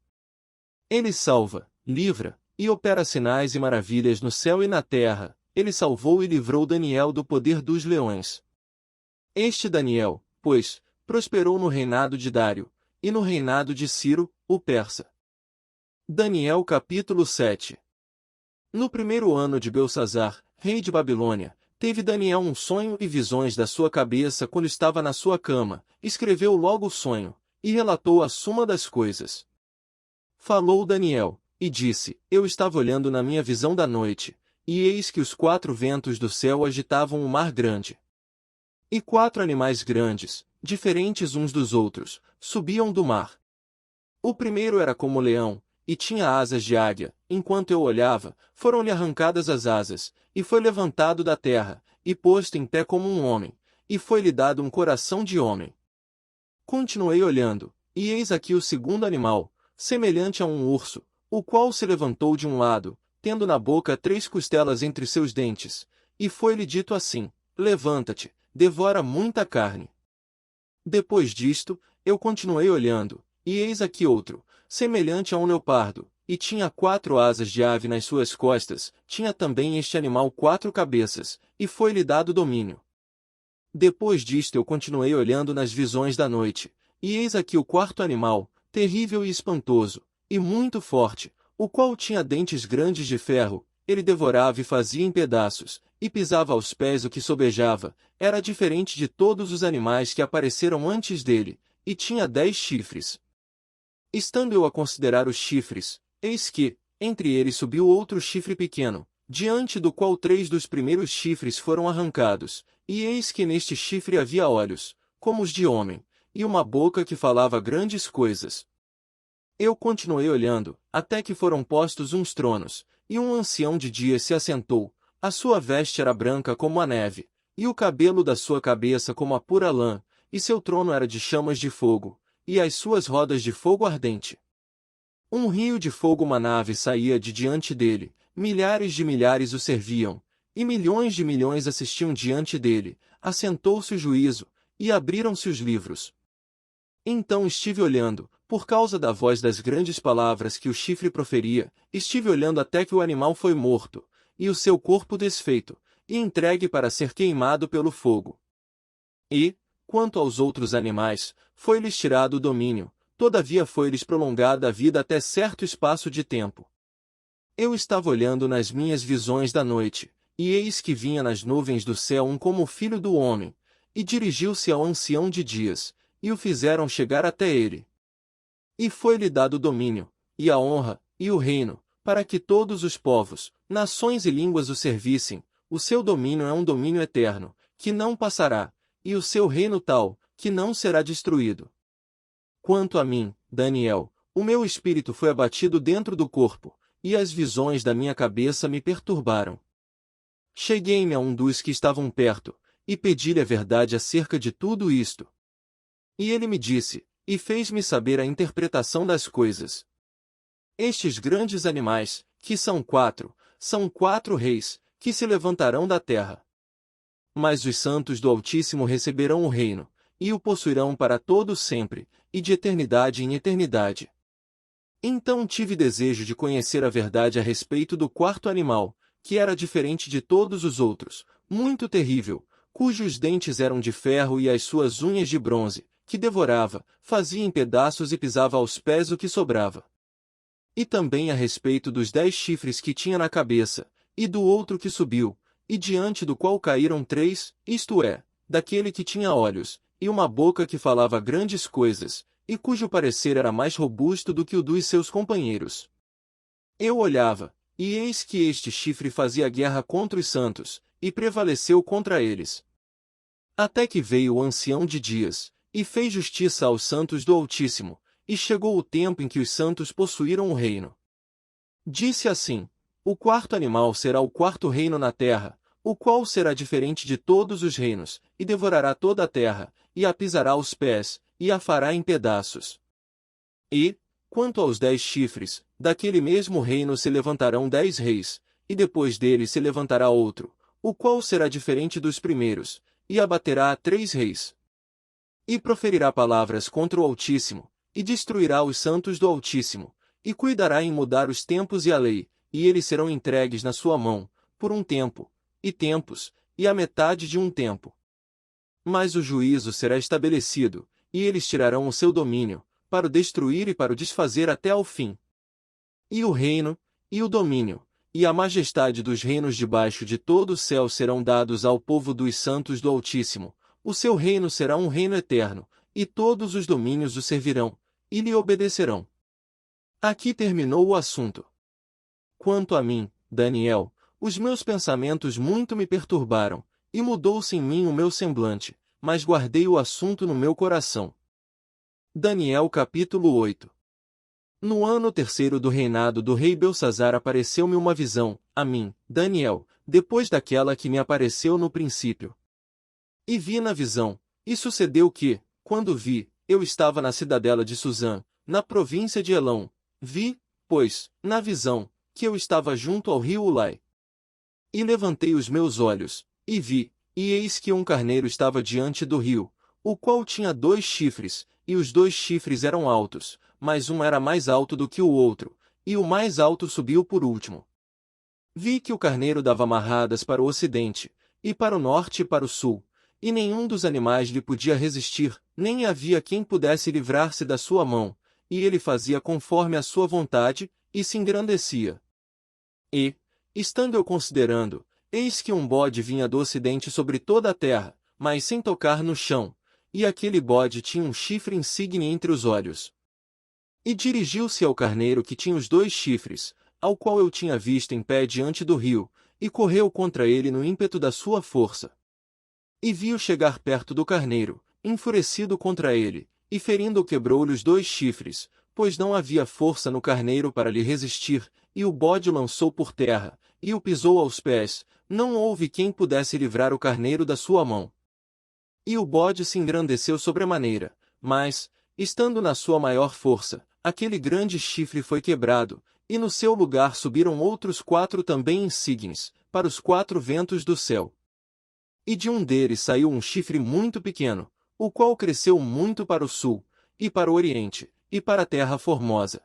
Ele salva, livra, e opera sinais e maravilhas no céu e na terra. Ele salvou e livrou Daniel do poder dos leões. Este Daniel, pois, prosperou no reinado de Dário, e no reinado de Ciro, o persa. Daniel capítulo 7. No primeiro ano de Belsazar, rei de Babilônia, teve Daniel um sonho e visões da sua cabeça quando estava na sua cama, escreveu logo o sonho, e relatou a suma das coisas. Falou Daniel, e disse: Eu estava olhando na minha visão da noite, e eis que os 4 ventos do céu agitavam o mar grande. E 4 animais grandes, diferentes uns dos outros, subiam do mar. O primeiro era como leão, e tinha asas de águia. Enquanto eu olhava, foram-lhe arrancadas as asas, e foi levantado da terra, e posto em pé como um homem, e foi-lhe dado um coração de homem. Continuei olhando, e eis aqui o segundo animal, semelhante a um urso, o qual se levantou de um lado, tendo na boca 3 costelas entre seus dentes, e foi-lhe dito assim: Levanta-te, devora muita carne. Depois disto, eu continuei olhando, e eis aqui outro, semelhante a um leopardo, e tinha 4 asas de ave nas suas costas, tinha também este animal 4 cabeças, e foi-lhe dado domínio. Depois disto eu continuei olhando nas visões da noite, e eis aqui o 4º animal, terrível e espantoso, e muito forte, o qual tinha dentes grandes de ferro, ele devorava e fazia em pedaços, e pisava aos pés o que sobejava, era diferente de todos os animais que apareceram antes dele, e tinha 10 chifres. Estando eu a considerar os chifres, eis que, entre eles subiu outro chifre pequeno, diante do qual 3 dos primeiros chifres foram arrancados, e eis que neste chifre havia olhos, como os de homem, e uma boca que falava grandes coisas. Eu continuei olhando, até que foram postos uns tronos, e um ancião de dia se assentou, a sua veste era branca como a neve, e o cabelo da sua cabeça como a pura lã, e seu trono era de chamas de fogo, e as suas rodas de fogo ardente. Um rio de fogo, uma nave saía de diante dele, milhares de milhares o serviam, e milhões de milhões assistiam diante dele. Assentou-se o juízo, e abriram-se os livros. Então estive olhando, por causa da voz das grandes palavras que o chifre proferia, estive olhando até que o animal foi morto, e o seu corpo desfeito, e entregue para ser queimado pelo fogo. E, quanto aos outros animais, foi-lhes tirado o domínio, todavia foi-lhes prolongada a vida até certo espaço de tempo. Eu estava olhando nas minhas visões da noite, e eis que vinha nas nuvens do céu um como o filho do homem, e dirigiu-se ao ancião de dias, e o fizeram chegar até ele. E foi-lhe dado o domínio, e a honra, e o reino, para que todos os povos, nações e línguas o servissem. O seu domínio é um domínio eterno, que não passará, e o seu reino tal, que não será destruído. Quanto a mim, Daniel, o meu espírito foi abatido dentro do corpo, e as visões da minha cabeça me perturbaram. Cheguei-me a um dos que estavam perto, e pedi-lhe a verdade acerca de tudo isto. E ele me disse, e fez-me saber a interpretação das coisas. Estes grandes animais, que são quatro reis, que se levantarão da terra. Mas os santos do Altíssimo receberão o reino, e o possuirão para todo sempre, e de eternidade em eternidade. Então tive desejo de conhecer a verdade a respeito do quarto animal, que era diferente de todos os outros, muito terrível, cujos dentes eram de ferro e as suas unhas de bronze, que devorava, fazia em pedaços e pisava aos pés o que sobrava. E também a respeito dos 10 chifres que tinha na cabeça, e do outro que subiu, e diante do qual caíram 3, isto é, daquele que tinha olhos, e uma boca que falava grandes coisas, e cujo parecer era mais robusto do que o dos seus companheiros. Eu olhava, e eis que este chifre fazia guerra contra os santos, e prevaleceu contra eles. Até que veio o ancião de dias, e fez justiça aos santos do Altíssimo, e chegou o tempo em que os santos possuíram o reino. Disse assim: o quarto animal será o quarto reino na terra, o qual será diferente de todos os reinos, e devorará toda a terra, e a pisará aos pés, e a fará em pedaços. E, quanto aos 10 chifres, daquele mesmo reino se levantarão 10 reis, e depois dele se levantará outro, o qual será diferente dos primeiros, e abaterá a 3 reis. E proferirá palavras contra o Altíssimo, e destruirá os santos do Altíssimo, e cuidará em mudar os tempos e a lei, e eles serão entregues na sua mão, por um tempo, e tempos, e a metade de um tempo. Mas o juízo será estabelecido, e eles tirarão o seu domínio, para o destruir e para o desfazer até ao fim. E o reino, e o domínio, e a majestade dos reinos debaixo de todo o céu serão dados ao povo dos santos do Altíssimo. O seu reino será um reino eterno, e todos os domínios o servirão, e lhe obedecerão. Aqui terminou o assunto. Quanto a mim, Daniel, os meus pensamentos muito me perturbaram, e mudou-se em mim o meu semblante, mas guardei o assunto no meu coração. Daniel capítulo 8. No ano terceiro do reinado do rei Belsazar apareceu-me uma visão, a mim, Daniel, depois daquela que me apareceu no princípio. E vi na visão, e sucedeu que, quando vi, eu estava na cidadela de Suzã, na província de Elão. Vi, pois, na visão, que eu estava junto ao rio Ulai. E levantei os meus olhos, e vi, e eis que um carneiro estava diante do rio, o qual tinha 2 chifres, e os 2 chifres eram altos, mas um era mais alto do que o outro, e o mais alto subiu por último. Vi que o carneiro dava amarradas para o ocidente, e para o norte e para o sul, e nenhum dos animais lhe podia resistir, nem havia quem pudesse livrar-se da sua mão, e ele fazia conforme a sua vontade, e se engrandecia. E, estando eu considerando, eis que um bode vinha do ocidente sobre toda a terra, mas sem tocar no chão, e aquele bode tinha um chifre insigne entre os olhos. E dirigiu-se ao carneiro que tinha os 2 chifres, ao qual eu tinha visto em pé diante do rio, e correu contra ele no ímpeto da sua força. E vi-o chegar perto do carneiro, enfurecido contra ele, e ferindo-o quebrou-lhe os 2 chifres, pois não havia força no carneiro para lhe resistir, e o bode o lançou por terra, e o pisou aos pés, não houve quem pudesse livrar o carneiro da sua mão. E o bode se engrandeceu sobremaneira, mas, estando na sua maior força, aquele grande chifre foi quebrado, e no seu lugar subiram outros 4 também insígnes, para os 4 ventos do céu. E de um deles saiu um chifre muito pequeno, o qual cresceu muito para o sul, e para o oriente, e para a terra formosa.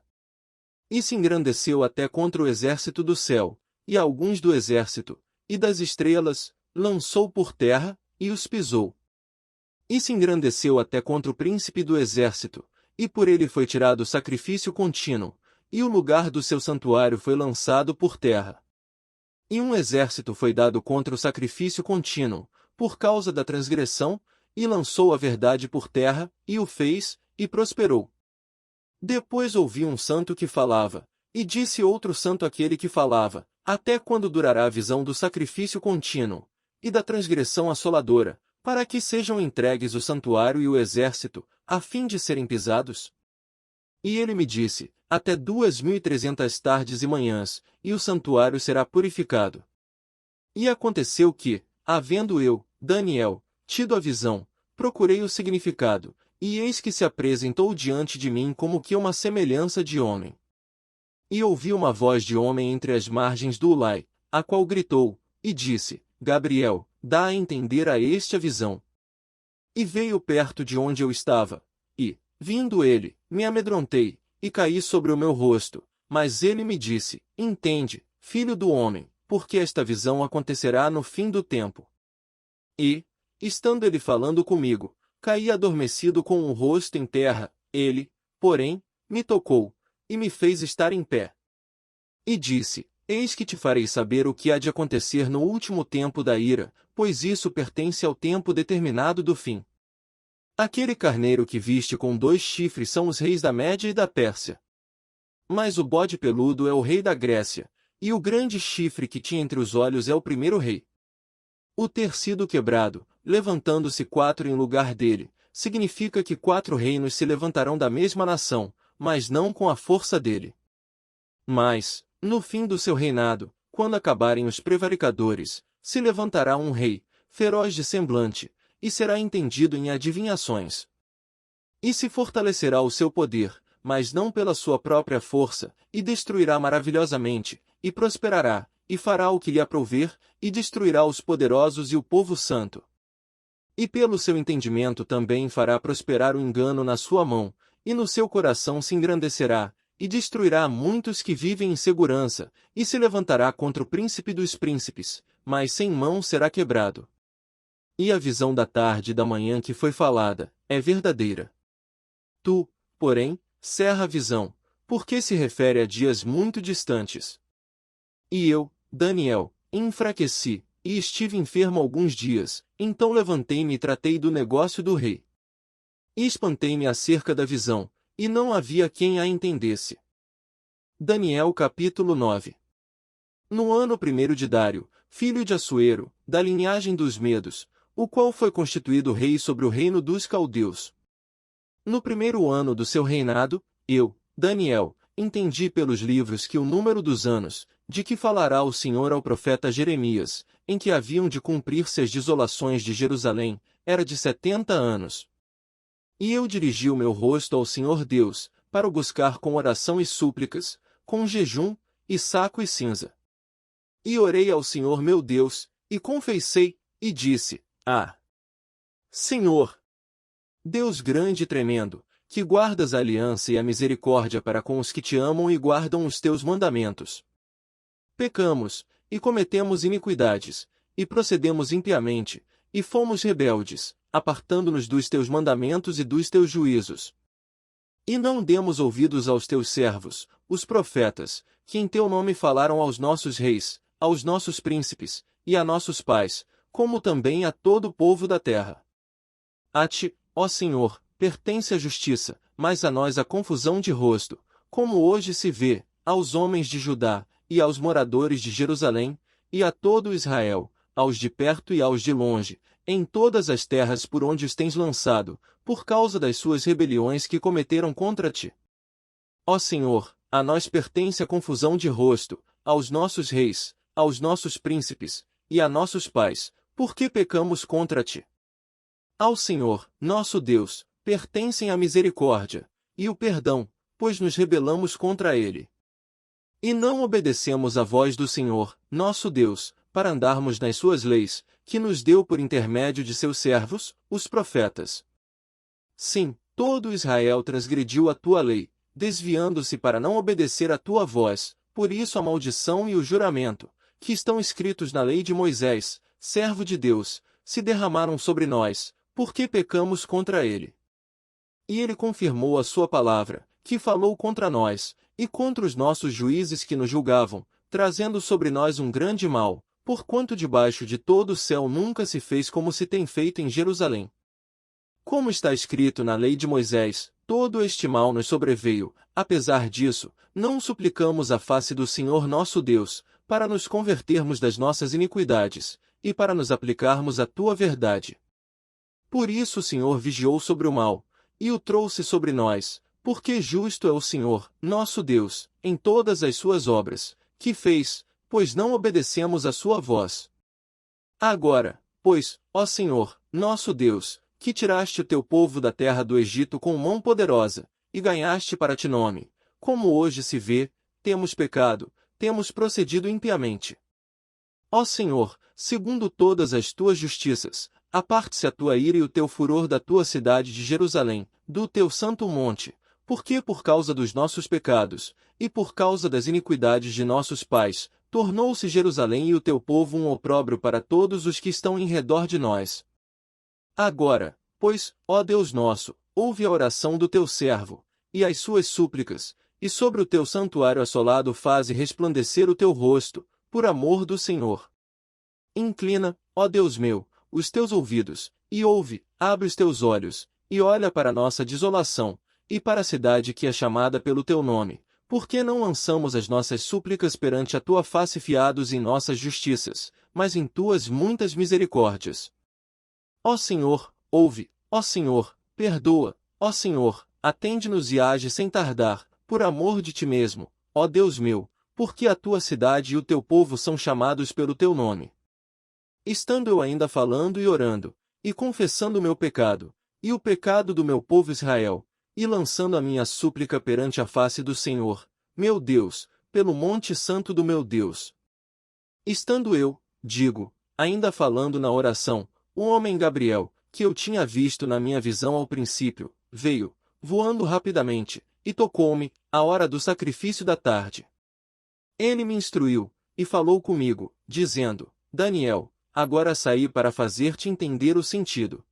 E se engrandeceu até contra o exército do céu, e alguns do exército, e das estrelas, lançou por terra, e os pisou. E se engrandeceu até contra o príncipe do exército, e por ele foi tirado o sacrifício contínuo, e o lugar do seu santuário foi lançado por terra. E um exército foi dado contra o sacrifício contínuo, por causa da transgressão, e lançou a verdade por terra, e o fez, e prosperou. Depois ouvi um santo que falava, e disse outro santo àquele que falava, até quando durará a visão do sacrifício contínuo, e da transgressão assoladora, para que sejam entregues o santuário e o exército, a fim de serem pisados? E ele me disse, até 2300 tardes e manhãs, e o santuário será purificado. E aconteceu que, havendo eu, Daniel, tido a visão, procurei o significado, e eis que se apresentou diante de mim como que uma semelhança de homem. E ouvi uma voz de homem entre as margens do Ulai, a qual gritou, e disse, Gabriel, dá a entender a este a visão. E veio perto de onde eu estava, e, vindo ele, me amedrontei, e caí sobre o meu rosto, mas ele me disse, entende, filho do homem, porque esta visão acontecerá no fim do tempo. E, estando ele falando comigo, caí adormecido com o rosto em terra, ele, porém, me tocou, e me fez estar em pé. E disse, eis que te farei saber o que há de acontecer no último tempo da ira, pois isso pertence ao tempo determinado do fim. Aquele carneiro que viste com 2 chifres são os reis da Média e da Pérsia. Mas o bode peludo é o rei da Grécia, e o grande chifre que tinha entre os olhos é o primeiro rei. O ter sido quebrado, levantando-se 4 em lugar dele, significa que 4 reinos se levantarão da mesma nação, mas não com a força dele. Mas, no fim do seu reinado, quando acabarem os prevaricadores, se levantará um rei, feroz de semblante, e será entendido em adivinhações. E se fortalecerá o seu poder, mas não pela sua própria força, e destruirá maravilhosamente, e prosperará, e fará o que lhe aprouver, e destruirá os poderosos e o povo santo. E pelo seu entendimento também fará prosperar o engano na sua mão, e no seu coração se engrandecerá, e destruirá muitos que vivem em segurança, e se levantará contra o príncipe dos príncipes, mas sem mão será quebrado. E a visão da tarde e da manhã que foi falada, é verdadeira. Tu, porém, cerra a visão, porque se refere a dias muito distantes. E eu, Daniel, enfraqueci, e estive enfermo alguns dias, então levantei-me e tratei do negócio do rei. E espantei-me acerca da visão, e não havia quem a entendesse. Daniel capítulo 9. No ano 1º de Dário, filho de Assuero, da linhagem dos Medos, o qual foi constituído rei sobre o reino dos caldeus. No 1º ano do seu reinado, eu, Daniel, entendi pelos livros que o número dos anos, de que falará o Senhor ao profeta Jeremias, em que haviam de cumprir-se as desolações de Jerusalém, era de 70 anos. E eu dirigi o meu rosto ao Senhor Deus, para o buscar com oração e súplicas, com jejum, e saco e cinza. E orei ao Senhor meu Deus, e confessei, e disse, Senhor, Deus grande e tremendo, que guardas a aliança e a misericórdia para com os que te amam e guardam os teus mandamentos. Pecamos, e cometemos iniquidades, e procedemos impiamente, e fomos rebeldes, apartando-nos dos teus mandamentos e dos teus juízos. E não demos ouvidos aos teus servos, os profetas, que em teu nome falaram aos nossos reis, aos nossos príncipes, e a nossos pais, como também a todo o povo da terra. A ti, ó Senhor, pertence a justiça, mas a nós a confusão de rosto, como hoje se vê, aos homens de Judá, e aos moradores de Jerusalém, e a todo Israel, aos de perto e aos de longe, em todas as terras por onde os tens lançado, por causa das suas rebeliões que cometeram contra ti. Ó Senhor, a nós pertence a confusão de rosto, aos nossos reis, aos nossos príncipes, e a nossos pais, porque pecamos contra ti. Ao Senhor, nosso Deus, pertencem a misericórdia e o perdão, pois nos rebelamos contra ele. E não obedecemos à voz do Senhor, nosso Deus, para andarmos nas suas leis, que nos deu por intermédio de seus servos, os profetas. Sim, todo Israel transgrediu a tua lei, desviando-se para não obedecer à tua voz, por isso a maldição e o juramento, que estão escritos na lei de Moisés, servo de Deus, se derramaram sobre nós, porque pecamos contra ele. E ele confirmou a sua palavra, que falou contra nós, e contra os nossos juízes que nos julgavam, trazendo sobre nós um grande mal, porquanto debaixo de todo o céu nunca se fez como se tem feito em Jerusalém. Como está escrito na lei de Moisés, todo este mal nos sobreveio, apesar disso, não suplicamos a face do Senhor nosso Deus, para nos convertermos das nossas iniquidades, e para nos aplicarmos à tua verdade. Por isso o Senhor vigiou sobre o mal, e o trouxe sobre nós, porque justo é o Senhor, nosso Deus, em todas as suas obras, que fez, pois não obedecemos à sua voz. Agora, pois, ó Senhor, nosso Deus, que tiraste o teu povo da terra do Egito com mão poderosa, e ganhaste para ti nome, como hoje se vê, temos pecado, temos procedido impiamente. Ó Senhor, segundo todas as tuas justiças, aparte-se a tua ira e o teu furor da tua cidade de Jerusalém, do teu santo monte, porque por causa dos nossos pecados, e por causa das iniquidades de nossos pais, tornou-se Jerusalém e o teu povo um opróbrio para todos os que estão em redor de nós. Agora, pois, ó Deus nosso, ouve a oração do teu servo, e as suas súplicas, e sobre o teu santuário assolado faze resplandecer o teu rosto, por amor do Senhor. Inclina, ó Deus meu, os teus ouvidos, e ouve, abre os teus olhos, e olha para a nossa desolação, e para a cidade que é chamada pelo teu nome, porque não lançamos as nossas súplicas perante a tua face fiados em nossas justiças, mas em tuas muitas misericórdias. Ó Senhor, ouve, ó Senhor, perdoa, ó Senhor, atende-nos e age sem tardar, por amor de ti mesmo, ó Deus meu, porque a tua cidade e o teu povo são chamados pelo teu nome. Estando eu ainda falando e orando, e confessando o meu pecado, e o pecado do meu povo Israel, e lançando a minha súplica perante a face do Senhor, meu Deus, pelo monte santo do meu Deus. Estando eu, digo, ainda falando na oração, o homem Gabriel, que eu tinha visto na minha visão ao princípio, veio, voando rapidamente, e tocou-me, à hora do sacrifício da tarde. Ele me instruiu, e falou comigo, dizendo, Daniel, agora saí para fazer-te entender o sentido.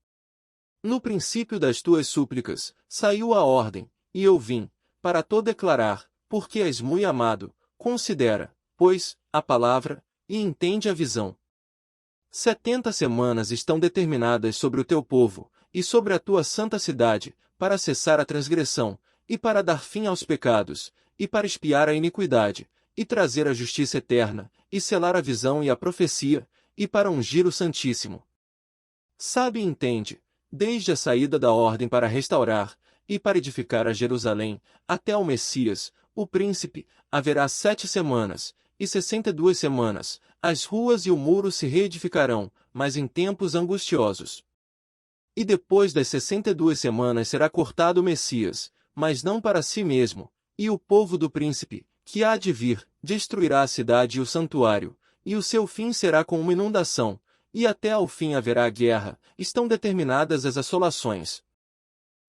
No princípio das tuas súplicas, saiu a ordem, e eu vim, para te declarar, porque és muito amado, considera, pois, a palavra, e entende a visão. 70 semanas estão determinadas sobre o teu povo, e sobre a tua santa cidade, para cessar a transgressão, e para dar fim aos pecados, e para expiar a iniquidade, e trazer a justiça eterna, e selar a visão e a profecia, e para ungir o Santíssimo. Sabe e entende, desde a saída da ordem para restaurar, e para edificar a Jerusalém, até ao Messias, o príncipe, haverá 7 semanas, e 62 semanas, as ruas e o muro se reedificarão, mas em tempos angustiosos. E depois das 62 semanas será cortado o Messias, mas não para si mesmo, e o povo do príncipe, que há de vir, destruirá a cidade e o santuário, e o seu fim será com uma inundação, e até ao fim haverá guerra, estão determinadas as assolações.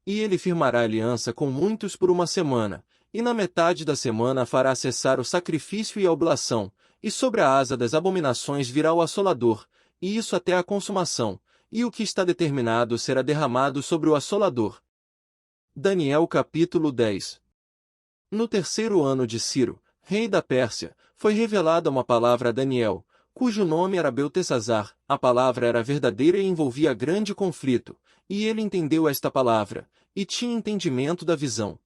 E ele firmará aliança com muitos por 1 semana, e na metade da semana fará cessar o sacrifício e a oblação, e sobre a asa das abominações virá o assolador, e isso até a consumação, e o que está determinado será derramado sobre o assolador. Daniel capítulo 10. No 3º ano de Ciro, rei da Pérsia, foi revelada uma palavra a Daniel, cujo nome era Beltesazar. A palavra era verdadeira e envolvia grande conflito, e ele entendeu esta palavra, e tinha entendimento da visão.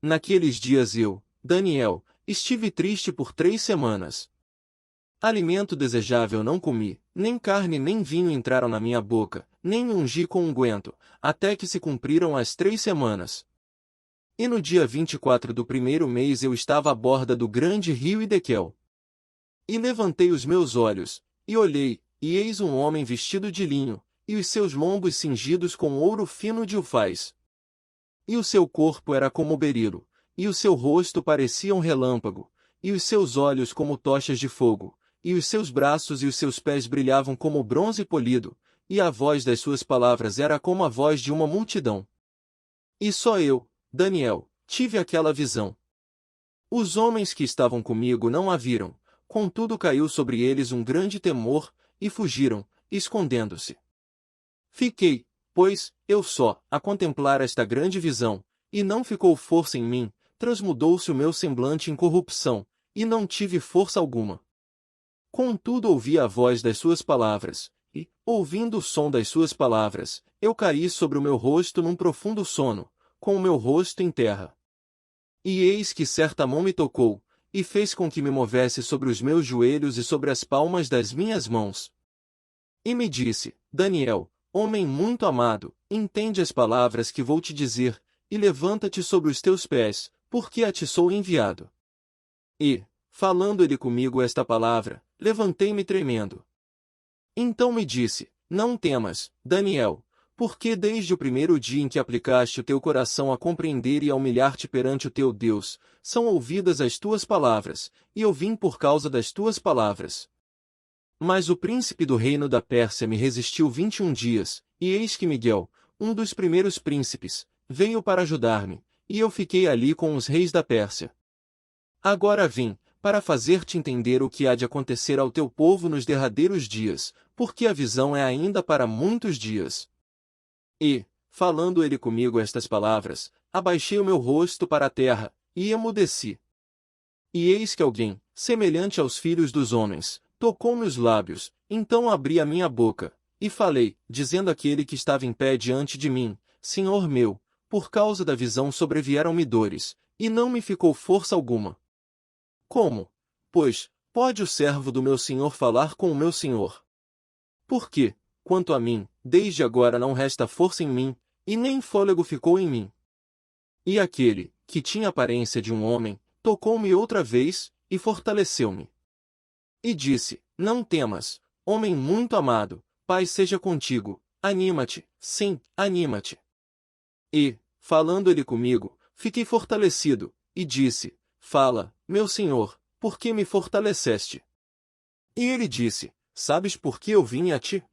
Naqueles dias eu, Daniel, estive triste por 3 semanas. Alimento desejável não comi, nem carne nem vinho entraram na minha boca, nem me ungi com unguento, até que se cumpriram as 3 semanas. E no dia 24 do 1º mês eu estava à borda do grande rio Idequel. E levantei os meus olhos, e olhei, e eis um homem vestido de linho, e os seus lombos cingidos com ouro fino de ufaz. E o seu corpo era como berilo, e o seu rosto parecia um relâmpago, e os seus olhos como tochas de fogo, e os seus braços e os seus pés brilhavam como bronze polido, e a voz das suas palavras era como a voz de uma multidão. E só eu, Daniel, tive aquela visão. Os homens que estavam comigo não a viram, contudo caiu sobre eles um grande temor, e fugiram, escondendo-se. Fiquei, pois, eu só, a contemplar esta grande visão, e não ficou força em mim, transmudou-se o meu semblante em corrupção, e não tive força alguma. Contudo ouvi a voz das suas palavras, e, ouvindo o som das suas palavras, eu caí sobre o meu rosto num profundo sono, com o meu rosto em terra. E eis que certa mão me tocou, e fez com que me movesse sobre os meus joelhos e sobre as palmas das minhas mãos. E me disse, Daniel, homem muito amado, entende as palavras que vou te dizer, e levanta-te sobre os teus pés, porque a ti sou enviado. E, falando ele comigo esta palavra, levantei-me tremendo. Então me disse, não temas, Daniel, porque desde o primeiro dia em que aplicaste o teu coração a compreender e a humilhar-te perante o teu Deus, são ouvidas as tuas palavras, e eu vim por causa das tuas palavras. Mas o príncipe do reino da Pérsia me resistiu 21 dias, e eis que Miguel, um dos primeiros príncipes, veio para ajudar-me, e eu fiquei ali com os reis da Pérsia. Agora vim, para fazer-te entender o que há de acontecer ao teu povo nos derradeiros dias, porque a visão é ainda para muitos dias. E, falando ele comigo estas palavras, abaixei o meu rosto para a terra, e emudeci. E eis que alguém, semelhante aos filhos dos homens, tocou-me os lábios, então abri a minha boca, e falei, dizendo àquele que estava em pé diante de mim, Senhor meu, por causa da visão sobrevieram-me dores, e não me ficou força alguma. Como, pois, pode o servo do meu senhor falar com o meu senhor? Porque, quanto a mim, desde agora não resta força em mim, e nem fôlego ficou em mim. E aquele, que tinha aparência de um homem, tocou-me outra vez, e fortaleceu-me. E disse, não temas, homem muito amado, Pai seja contigo, anima-te, sim, anima-te. E, falando ele comigo, fiquei fortalecido, e disse, fala, meu senhor, por que me fortaleceste? E ele disse, sabes por que eu vim a ti?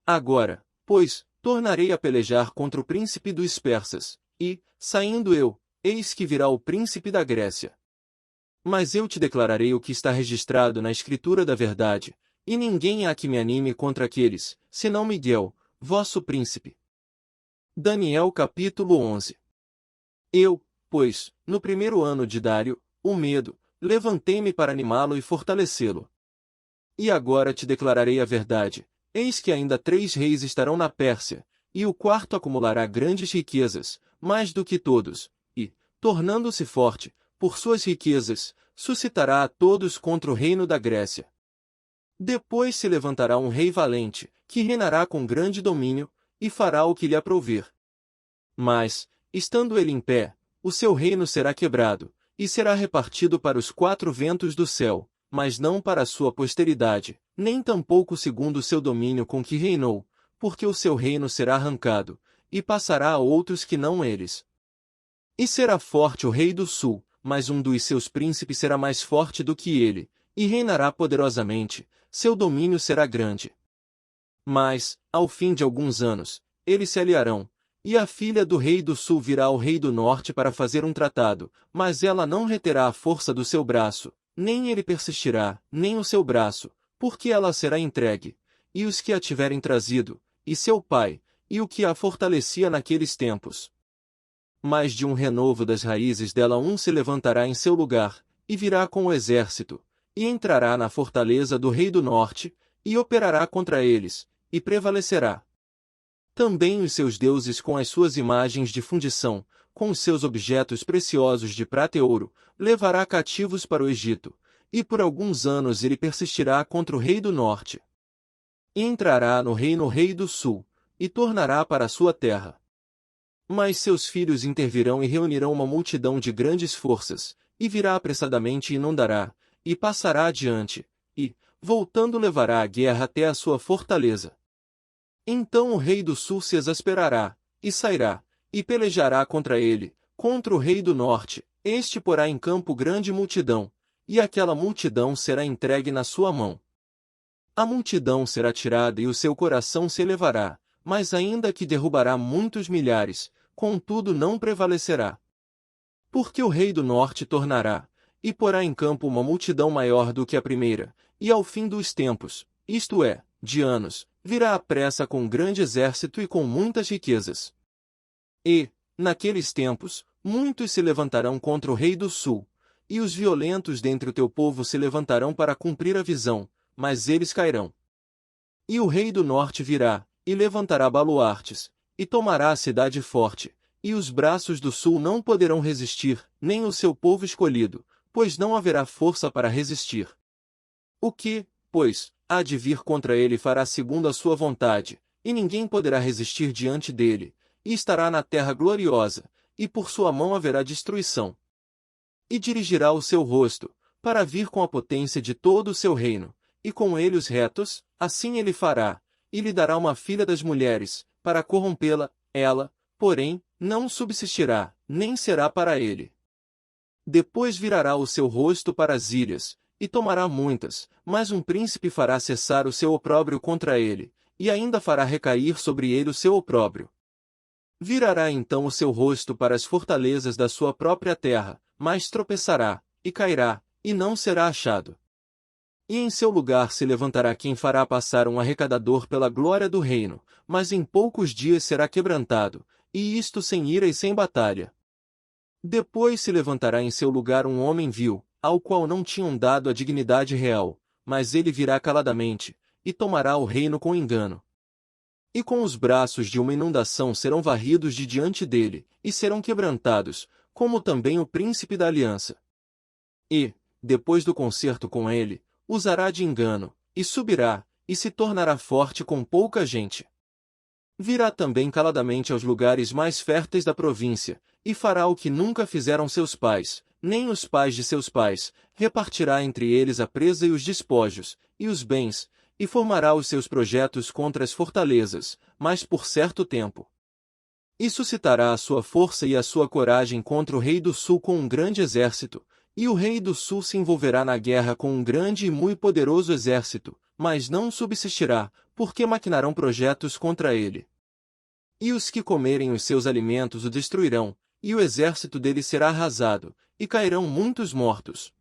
Agora, pois, tornarei a pelejar contra o príncipe dos persas, e, saindo eu, eis que virá o príncipe da Grécia. Mas eu te declararei o que está registrado na Escritura da verdade, e ninguém há que me anime contra aqueles, senão Miguel, vosso príncipe. Daniel capítulo 11. Eu, pois, no primeiro ano de Dário, o medo, levantei-me para animá-lo e fortalecê-lo. E agora te declararei a verdade, eis que ainda 3 reis estarão na Pérsia, e o quarto acumulará grandes riquezas, mais do que todos, e, tornando-se forte, por suas riquezas, suscitará a todos contra o reino da Grécia. Depois se levantará um rei valente, que reinará com grande domínio, e fará o que lhe aprouver. Mas, estando ele em pé, o seu reino será quebrado, e será repartido para os 4 ventos do céu, mas não para a sua posteridade, nem tampouco segundo o seu domínio com que reinou, porque o seu reino será arrancado, e passará a outros que não eles. E será forte o rei do sul, mas um dos seus príncipes será mais forte do que ele, e reinará poderosamente, seu domínio será grande. Mas, ao fim de alguns anos, eles se aliarão, e a filha do rei do sul virá ao rei do norte para fazer um tratado, mas ela não reterá a força do seu braço, nem ele persistirá, nem o seu braço, porque ela será entregue, e os que a tiverem trazido, e seu pai, e o que a fortalecia naqueles tempos. Mas de um renovo das raízes dela um se levantará em seu lugar, e virá com o exército, e entrará na fortaleza do rei do norte, e operará contra eles, e prevalecerá. Também os seus deuses com as suas imagens de fundição, com os seus objetos preciosos de prata e ouro, levará cativos para o Egito, e por alguns anos ele persistirá contra o rei do norte. E entrará no reino o rei do sul, e tornará para a sua terra. Mas seus filhos intervirão e reunirão uma multidão de grandes forças, e virá apressadamente e inundará, e passará adiante, e, voltando levará a guerra até a sua fortaleza. Então o rei do sul se exasperará, e sairá, e pelejará contra ele, contra o rei do norte. Este porá em campo grande multidão, e aquela multidão será entregue na sua mão. A multidão será tirada e o seu coração se elevará, mas ainda que derrubará muitos milhares, contudo não prevalecerá. Porque o rei do norte tornará, e porá em campo uma multidão maior do que a primeira, e ao fim dos tempos, isto é, de anos, virá à pressa com grande exército e com muitas riquezas. E, naqueles tempos, muitos se levantarão contra o rei do sul, e os violentos dentre o teu povo se levantarão para cumprir a visão, mas eles cairão. E o rei do norte virá, e levantará baluartes, e tomará a cidade forte, e os braços do sul não poderão resistir, nem o seu povo escolhido, pois não haverá força para resistir. O que, pois, há de vir contra ele fará segundo a sua vontade, e ninguém poderá resistir diante dele, e estará na terra gloriosa, e por sua mão haverá destruição. E dirigirá o seu rosto, para vir com a potência de todo o seu reino, e com ele os retos, assim ele fará, e lhe dará uma filha das mulheres, para corrompê-la, ela, porém, não subsistirá, nem será para ele. Depois virará o seu rosto para as ilhas, e tomará muitas, mas um príncipe fará cessar o seu opróbrio contra ele, e ainda fará recair sobre ele o seu opróbrio. Virará então o seu rosto para as fortalezas da sua própria terra, mas tropeçará, e cairá, e não será achado. E em seu lugar se levantará quem fará passar um arrecadador pela glória do reino, mas em poucos dias será quebrantado, e isto sem ira e sem batalha. Depois se levantará em seu lugar um homem vil, ao qual não tinham dado a dignidade real, mas ele virá caladamente, e tomará o reino com engano. E com os braços de uma inundação serão varridos de diante dele, e serão quebrantados, como também o príncipe da aliança. E, depois do concerto com ele, usará de engano, e subirá, e se tornará forte com pouca gente. Virá também caladamente aos lugares mais férteis da província, e fará o que nunca fizeram seus pais, nem os pais de seus pais, repartirá entre eles a presa e os despojos, e os bens, e formará os seus projetos contra as fortalezas, mas por certo tempo. E suscitará a sua força e a sua coragem contra o rei do sul com um grande exército, e o rei do sul se envolverá na guerra com um grande e muito poderoso exército, mas não subsistirá, porque maquinarão projetos contra ele. E os que comerem os seus alimentos o destruirão, e o exército dele será arrasado, e cairão muitos mortos.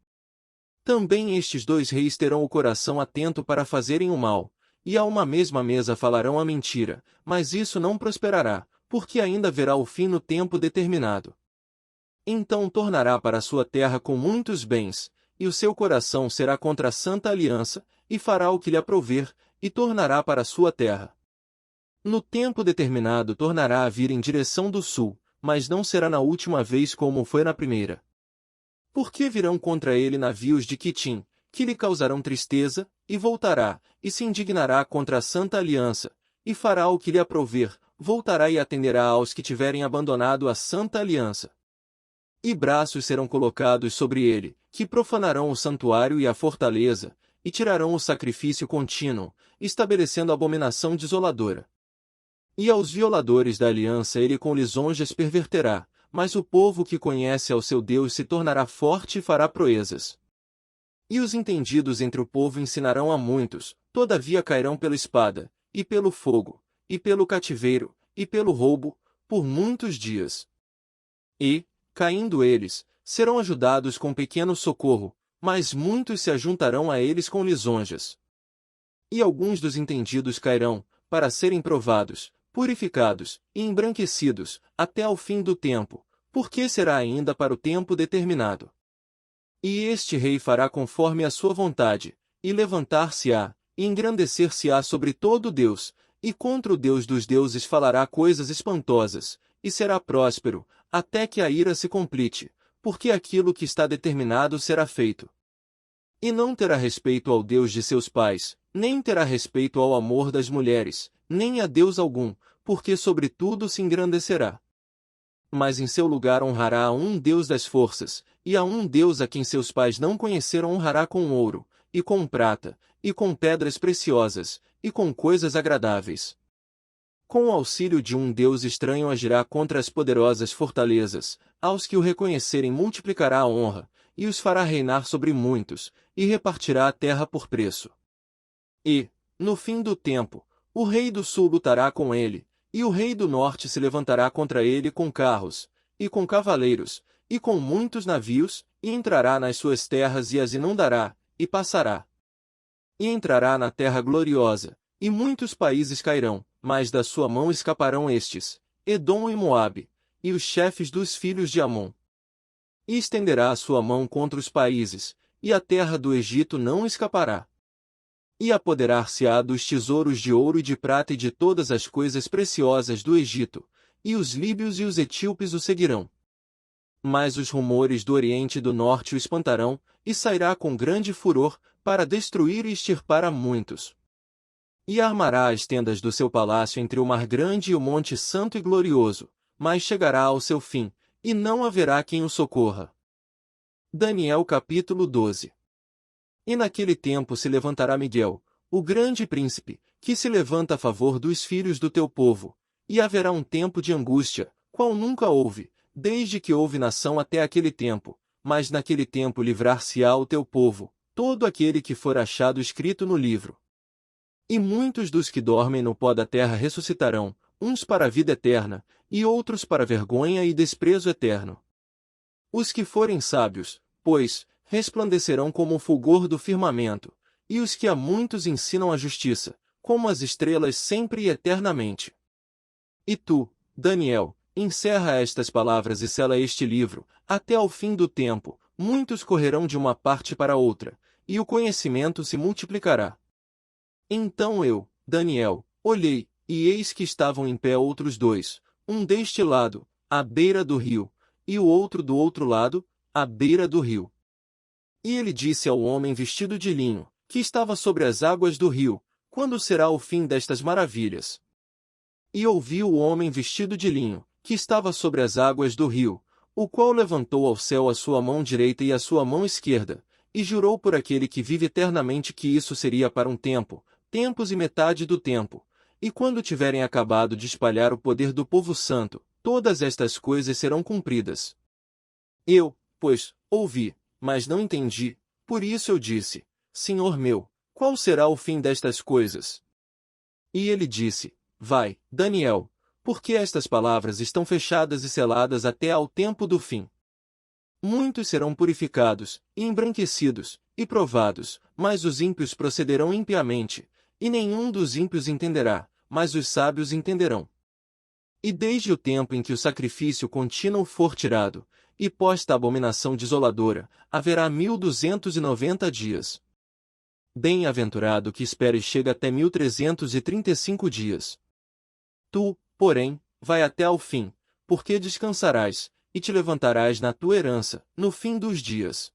Também estes dois reis terão o coração atento para fazerem o mal, e a uma mesma mesa falarão a mentira, mas isso não prosperará, porque ainda haverá o fim no tempo determinado. Então tornará para sua terra com muitos bens, e o seu coração será contra a santa aliança, e fará o que lhe aprouver, e tornará para sua terra. No tempo determinado tornará a vir em direção do sul, mas não será na última vez como foi na primeira. Porque virão contra ele navios de Quitim, que lhe causarão tristeza, e voltará, e se indignará contra a santa aliança, e fará o que lhe aprouver, voltará e atenderá aos que tiverem abandonado a santa aliança. E braços serão colocados sobre ele, que profanarão o santuário e a fortaleza, e tirarão o sacrifício contínuo, estabelecendo abominação desoladora. E aos violadores da aliança ele com lisonjas perverterá, mas o povo que conhece ao seu Deus se tornará forte e fará proezas. E os entendidos entre o povo ensinarão a muitos, todavia cairão pela espada, e pelo fogo, e pelo cativeiro, e pelo roubo, por muitos dias. E, caindo eles, serão ajudados com pequeno socorro, mas muitos se ajuntarão a eles com lisonjas. E alguns dos entendidos cairão, para serem provados, purificados, e embranquecidos, até ao fim do tempo, porque será ainda para o tempo determinado. E este rei fará conforme a sua vontade, e levantar-se-á, e engrandecer-se-á sobre todo Deus, e contra o Deus dos deuses falará coisas espantosas, e será próspero, até que a ira se complete, porque aquilo que está determinado será feito. E não terá respeito ao Deus de seus pais, nem terá respeito ao amor das mulheres, nem a Deus algum, porque sobre tudo se engrandecerá. Mas em seu lugar honrará a um Deus das forças, e a um Deus a quem seus pais não conheceram honrará com ouro, e com prata, e com pedras preciosas, e com coisas agradáveis. Com o auxílio de um Deus estranho agirá contra as poderosas fortalezas, aos que o reconhecerem multiplicará a honra, e os fará reinar sobre muitos, e repartirá a terra por preço. E, no fim do tempo, o rei do sul lutará com ele, e o rei do norte se levantará contra ele com carros, e com cavaleiros, e com muitos navios, e entrará nas suas terras e as inundará, e passará. E entrará na terra gloriosa, e muitos países cairão, mas da sua mão escaparão estes, Edom e Moabe, e os chefes dos filhos de Amon. E estenderá a sua mão contra os países, e a terra do Egito não escapará. E apoderar-se-á dos tesouros de ouro e de prata e de todas as coisas preciosas do Egito, e os líbios e os etíopes o seguirão. Mas os rumores do Oriente e do Norte o espantarão, e sairá com grande furor, para destruir e extirpar a muitos. E armará as tendas do seu palácio entre o mar grande e o monte santo e glorioso, mas chegará ao seu fim, e não haverá quem o socorra. Daniel capítulo 12. E naquele tempo se levantará Miguel, o grande príncipe, que se levanta a favor dos filhos do teu povo, e haverá um tempo de angústia, qual nunca houve, desde que houve nação até aquele tempo, mas naquele tempo livrar-se-á o teu povo, todo aquele que for achado escrito no livro. E muitos dos que dormem no pó da terra ressuscitarão, uns para a vida eterna, e outros para vergonha e desprezo eterno. Os que forem sábios, pois, resplandecerão como o fulgor do firmamento, e os que a muitos ensinam a justiça, como as estrelas sempre e eternamente. E tu, Daniel, encerra estas palavras e sela este livro, até ao fim do tempo, muitos correrão de uma parte para outra, e o conhecimento se multiplicará. Então eu, Daniel, olhei, e eis que estavam em pé outros dois, um deste lado, à beira do rio, e o outro do outro lado, à beira do rio. E ele disse ao homem vestido de linho, que estava sobre as águas do rio, quando será o fim destas maravilhas? E ouvi o homem vestido de linho, que estava sobre as águas do rio, o qual levantou ao céu a sua mão direita e a sua mão esquerda, e jurou por aquele que vive eternamente que isso seria para um tempo, tempos e metade do tempo, e quando tiverem acabado de espalhar o poder do povo santo, todas estas coisas serão cumpridas. Eu, pois, ouvi, mas não entendi, por isso eu disse, Senhor meu, qual será o fim destas coisas? E ele disse, vai, Daniel, porque estas palavras estão fechadas e seladas até ao tempo do fim. Muitos serão purificados, e embranquecidos, e provados, mas os ímpios procederão impiamente, e nenhum dos ímpios entenderá, mas os sábios entenderão. E desde o tempo em que o sacrifício contínuo for tirado, e posta a abominação desoladora, haverá 1290 dias. Bem-aventurado que espere e chega até 1335 dias. Tu, porém, vai até ao fim, porque descansarás, e te levantarás na tua herança, no fim dos dias.